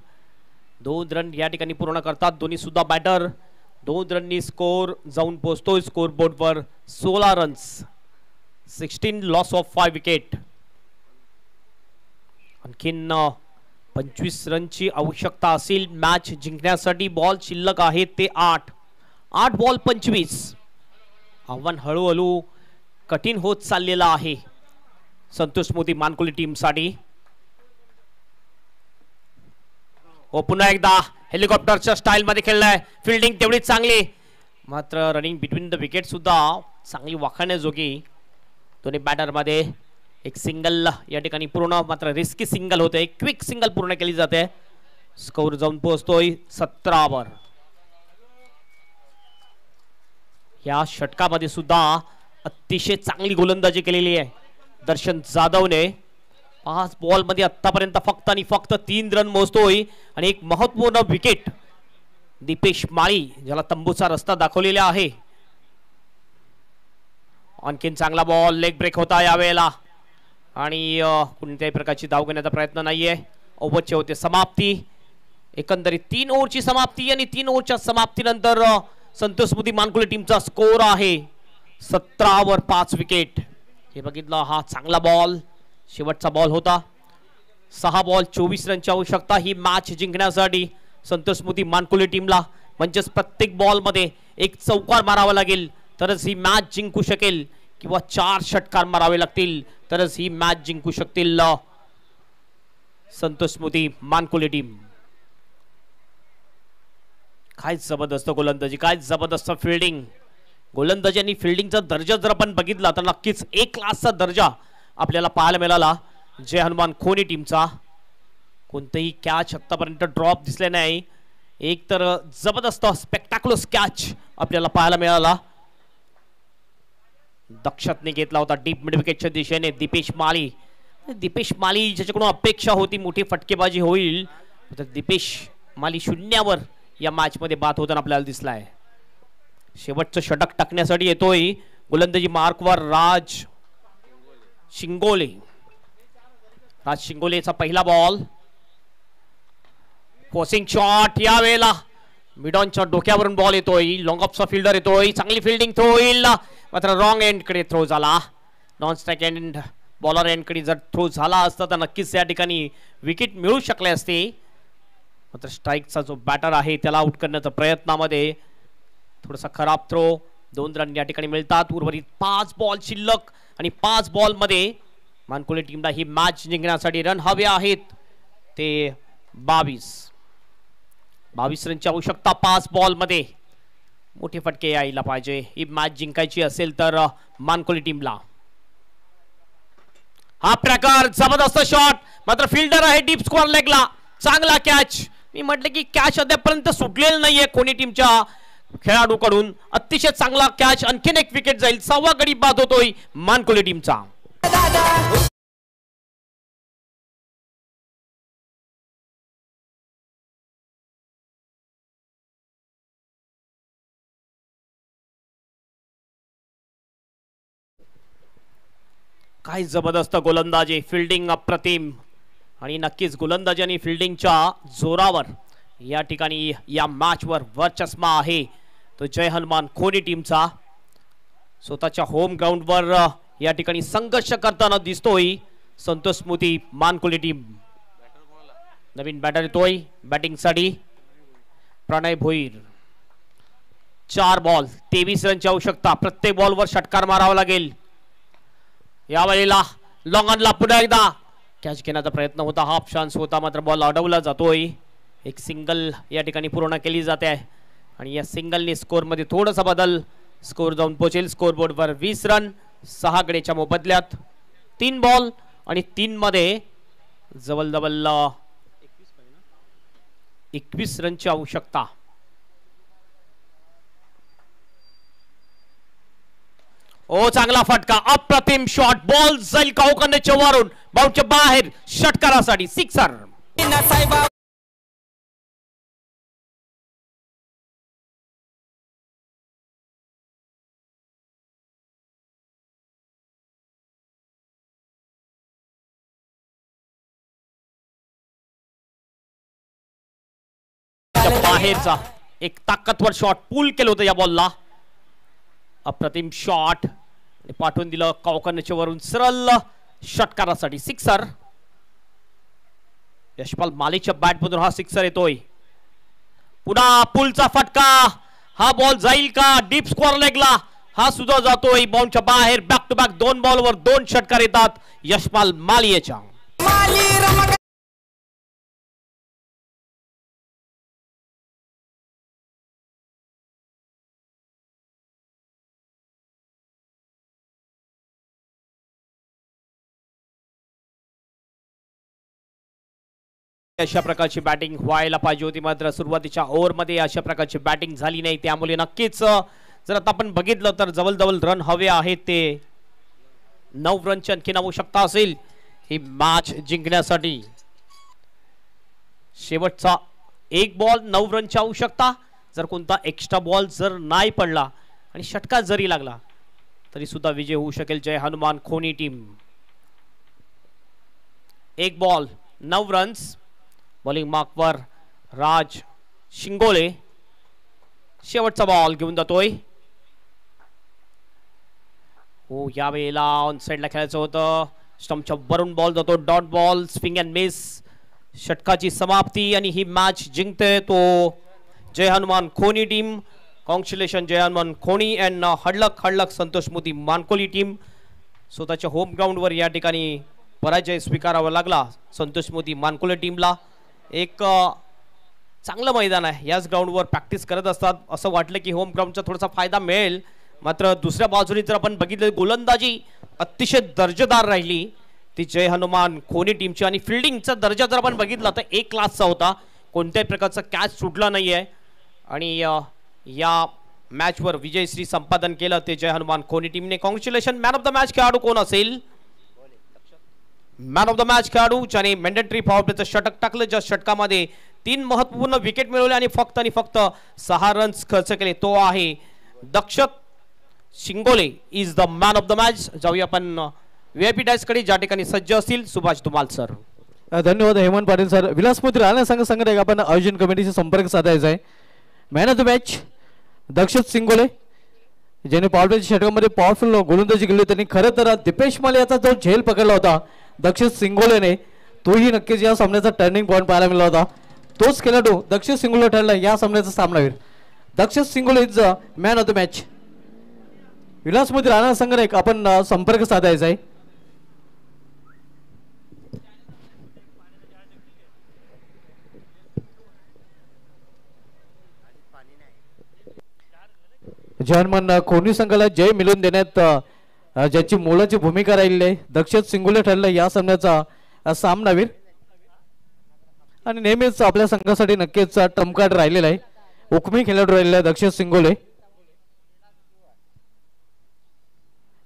2 रन या ठिकाणी पूर्ण करतात दोन्ही सुद्धा बॅटर 2 रननी स्कोर जाऊन पोहोचतोय स्कोर बोर्डवर 16 रन्स 16 लॉस ऑफ 5 विकेट. आणखीन 25 रनची आवश्यकता असेल मॅच जिंकण्यासाठी. बॉल शिल्लक आहेत ते 8 बॉल 25. आव्हान हळूहळू कठीण होत चाललेलं आहे संतोष मोदी मानकुली टीमसाठी. पुन्हा एकदा हेलिकॉप्टरच्या स्टाईल मध्ये खेळलाय. फिल्डिंग तेवढीच चांगली मात्र रनिंग बिटवीन द विकेट सुद्धा चांगली वाखाणण्याजोगी. दोन्ही बॅटर मध्ये एक सिंगल या ठिकाणी पूर्ण मात्र रिस्की सिंगल होते. क्विक सिंगल पूर्ण केली जाते. स्कोर जाऊन पोहोचतोय 17 वर. या षटकामध्ये सुद्धा अतिशय चांगली गोलंदाजी केलेली आहे दर्शन जाधवने. 5 बॉल मध्ये आतापर्यंत फक्त आणि फक्त 3 रन मोजतोय आणि एक महत्वपूर्ण विकेट दीपेश माळी ज्याला तंबूचा रस्ता दाखवलेला आहे. आणखीन चांगला बॉल लेग ब्रेक होता यावेळेला आणि कोणत्याही प्रकारची धाव घेण्याचा प्रयत्न नाहीये. ओव्हरचे होते समाप्ती. एकंदरीत 3 ओव्हरची समाप्ती आणि 3 ओव्हरच्या समाप्तीनंतर संतोष मोदी मानकुले टीमचा स्कोर आहे 17 वर 5 विकेट. हे बघितलं हा चांगला बॉल शेवटचा बॉल होता. 6 बॉल 24 रनची आवश्यकता ही मॅच जिंकण्यासाठी संतोष मोदी मानकुले टीमला. म्हणजेच प्रत्येक बॉल मध्ये एक चौकार मारावा लागेल तरच ही मॅच जिंकू शकेल किंवा 4 षटकार मारावे लागतील तरच ही मॅच जिंकू शकतील संतोष मोदी मानकुले टीम. काय जबरदस्त गोलंदाजी काय जबरदस्त फिल्डिंग. गोलंदाजी आणि फिल्डिंगचा दर्जा जर आपण बघितला तर नक्कीच एक क्लासचा दर्जा आपल्याला पाहायला मिळाला जय हनुमान खोनी टीमचा. कोणतेही कॅच आतापर्यंत ड्रॉप दिसले नाही. एक तर जबरदस्त स्पेक्टाक्युलर कॅच आपल्याला पाहायला मिळाला. दक्षतने घेतला होता डीप मिड विकेटच्या दिशेने दीपेश माळी ज्याच्याकडून अपेक्षा होती मोठी फटकेबाजी होईल तर दीपेश माळी 0 या मॅच मध्ये बाद होताना आपल्याला दिसलाय. शेवटचं षटक टाकण्यासाठी येतोय गोलंदाजी मार्कवर राज शिंगोलेचा पहिला बॉल. फोर्सिंग शॉट या वेळेला मिडॉनच्या डोक्यावरून बॉल येतोय. लॉंग ऑफचा फिल्डर येतोय. चांगली फिल्डिंग थ्रो होईल मात्र रॉंग एंड कडे थ्रो झाला. Non strike end bowler end कडे जर थ्रो झाला असता तर नक्कीच या ठिकाणी विकेट मिळू शकले असते. मात्र स्ट्राइकचा जो बॅटर आहे त्याला आउट करण्याच्या प्रयत्नामध्ये थोडासा खराब थ्रो. 2 रन या ठिकाणी मिळतात. उर्वरित 5 बॉल शिल्लक आणि 5 बॉल मध्ये मानकुले टीमला ही मॅच जिंकण्यासाठी रन हवे आहेत ते 22 रनची आवश्यकता 5 बॉल मध्ये. मोठे फटके यायला पाहिजे ही मॅच जिंकायची असेल तर मानकुले टीमला. हा प्रकार जबरदस्त शॉट मात्र फिल्डर आहे डीप स्क्वेअर लेगला. चांगला कॅच. मी म्हटलं की कॅच अद्यापर्यंत सुटलेलं नाहीये कोणी टीमच्या खेळाडूकडून. अतिशय चांगला कॅच. आणखीन एक विकेट जाईल. 6वा गडी बाद होतोय मानकुले टीमचा. काय जबरदस्त गोलंदाजी. फिल्डिंग अप्रतिम आणि नक्कीच गोलंदाजी आणि फिल्डिंगच्या जोरावर या ठिकाणी या मॅचवर वर्चस्व आहे तो जय हनुमान खोनी टीमचा. स्वतःच्या होम ग्राउंडवर या ठिकाणी संघर्ष करताना दिसतोय संतोष मोदी मानकुले टीम. नवीन बॅटर येतोय बॅटिंगसाठी प्रणय भोईर. 4 बॉल 23 रनची आवश्यकता. प्रत्येक बॉलवर षटकार मारावा लागेल. यावेळेला लॉंग ऑनला पुन्हा एकदा कॅच घेण्याचा प्रयत्न होता. हाफ चान्स होता मात्र बॉल अडवला जातोय. एक सिंगल या ठिकाणी पूर्ण केली जाते आणि या सिंगलने स्कोर मध्ये थोडासा बदल. स्कोर जाऊन पोहोचेल स्कोर बोर्डवर 20 रन 6 गडेच्या मोबदल्यात. 3 बॉल आणि 3 मध्ये जवळजवळ 21 रनची आवश्यकता. ओ चांगला फटका. अप्रतिम शॉट. बॉल जाईल काऊकन्याच्या वरून बाउंडच्या बाहेर षटकारासाठी 6 बाहेरचा एक ताकदवर शॉट पूल केलं होतं या बॉलला. अप्रतिम शॉट पाठवून दिलं कॉकर्नच्या वरून सरळ षटकारासाठी सिक्सर. यशपाल मालीच्या बॅटमधून हा सिक्सर येतोय. पुन्हा पुलचा फटका. हा बॉल जाईल का डीप स्क्वेअर लेगला. हा सुद्धा जातोय बाउंडच्या बाहेर. बॅक टू बॅक 2 बॉलवर 2 षटकार येतात यशपाल मालियाच्या. अशा प्रकारची बॅटिंग व्हायला पाहिजे होती, मात्र सुरुवातीच्या ओव्हरमध्ये अशा प्रकारची बॅटिंग झाली नाही. त्यामुळे नक्कीच जर आता आपण बघितलं तर जवळ रन हवे आहेत ते 9 रनची आणखीन आवश्यकता असेल ही मॅच जिंकण्यासाठी. शेवटचा 1 बॉल 9 रनची आवश्यकता. जर कोणता एक्स्ट्रा बॉल जर नाही पडला आणि षटका जरी लागला तरी सुद्धा विजय होऊ शकेल जय हनुमान खोनी टीम. 1 ball 9 runs. बॉलिंग मार्कवर राज शिंगोले. शेवटचा बॉल घेऊन जातोय. हो यावेळेला ऑन साइडला खेळायचं होतं. स्टंपच्या वरून बॉल जातो. Dot ball swing and miss. षटकाची समाप्ती आणि ही मॅच जिंकते तो जय हनुमान खोनी टीम. कॉंग्रॅच्युलेशन जय हनुमान खोनी अँड हडलक संतोष मोदी मानकोली टीम. स्वतःच्या होम ग्राउंडवर या ठिकाणी पराजय स्वीकारावा लागला संतोष मोदी मानकोली टीमला. एक चांगलं मैदान आहे. याच ग्राउंडवर प्रॅक्टिस करत असतात. असं वाटलं की होम ग्राउंडचा थोडासा फायदा मिळेल, मात्र दुसऱ्या बाजूने जर आपण बघितलं गोलंदाजी अतिशय दर्जेदार राहिली ती जय हनुमान खोनी टीमची. आणि फिल्डिंगचा दर्जा जर आपण बघितला तर एक क्लासचा होता. कोणत्याही प्रकारचा कॅच सुटला नाही आहे. आणि या मॅचवर विजयश्री संपादन केलं ते जय हनुमान खोनी टीमने. Congratulation. Man of the match खेळाडू कोण असेल? मॅन ऑफ द मॅच खेळाडू ज्याने मॅन्डेटरी पॉवर प्लेचं षटक टाकलं, ज्या षटकामध्ये 3 महत्त्वपूर्ण विकेट मिळवले आणि फक्त 6 रन्स खर्च केले, तो आहे Dakshat Shingole is the man of the match. जाऊया आपण VIP डायस कडे ज्या ठिकाणी सज्ज असतील सुभाष धुमाल सर. धन्यवाद हेमंत पाटील सर. विलासपुत्री राणा संघ आपण आयोजन कमिटीशी संपर्क साधायचा आहे. Man of the match Dakshat Shingole ज्याने पॉवर प्लेच्या षटकामध्ये पॉवरफुल गोलंदाजी केली. त्यांनी खरं तर दीपेश माले याचा जो झेल पकडला होता दक्षित सिंगोलेने, तोही नक्कीच या सामन्याचा टर्निंग पॉईंट पाहायला मिळाला होता. तोच खेळाडू दक्षित सिंगोले ठरला या सामन्याचा सामनावीर. Dakshit Singole is man of the match. विलासमध्ये राणा संघ आपण संपर्क साधायचा आहे. जय हनुमान खोनी संघाला जय मिळवून देण्यात ज्याची मोलाची भूमिका राहिली आहे दक्षित सिंगोले ठरला या सामन्याचा सामनावीर. आणि नेहमीच आपल्या संघासाठी नक्कीच ट्रम्प कार्ड राहिलेला आहे. हुकमी खेळाडू राहिलेला आहे दक्षित सिंगोले.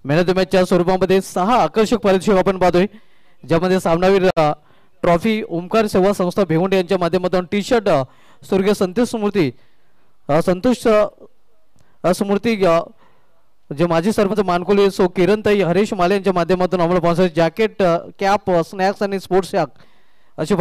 मॅन ऑफ द मॅचच्या स्वरूपामध्ये 6 आकर्षक पारितोषिक आपण पाहतोय, ज्यामध्ये सामनावीर ट्रॉफी ओमकार सेवा संस्था भिवंडी यांच्या माध्यमातून टी शर्ट स्वर्गीय संतोष स्मृती जे माजी सरपंच मानकोली सो किरणताई हरीश माले यांच्या माध्यमातून आम्हाला स्पॉन्सर जॅकेट कॅप स्नॅक्स आणि स्पोर्ट्स शॅक अशी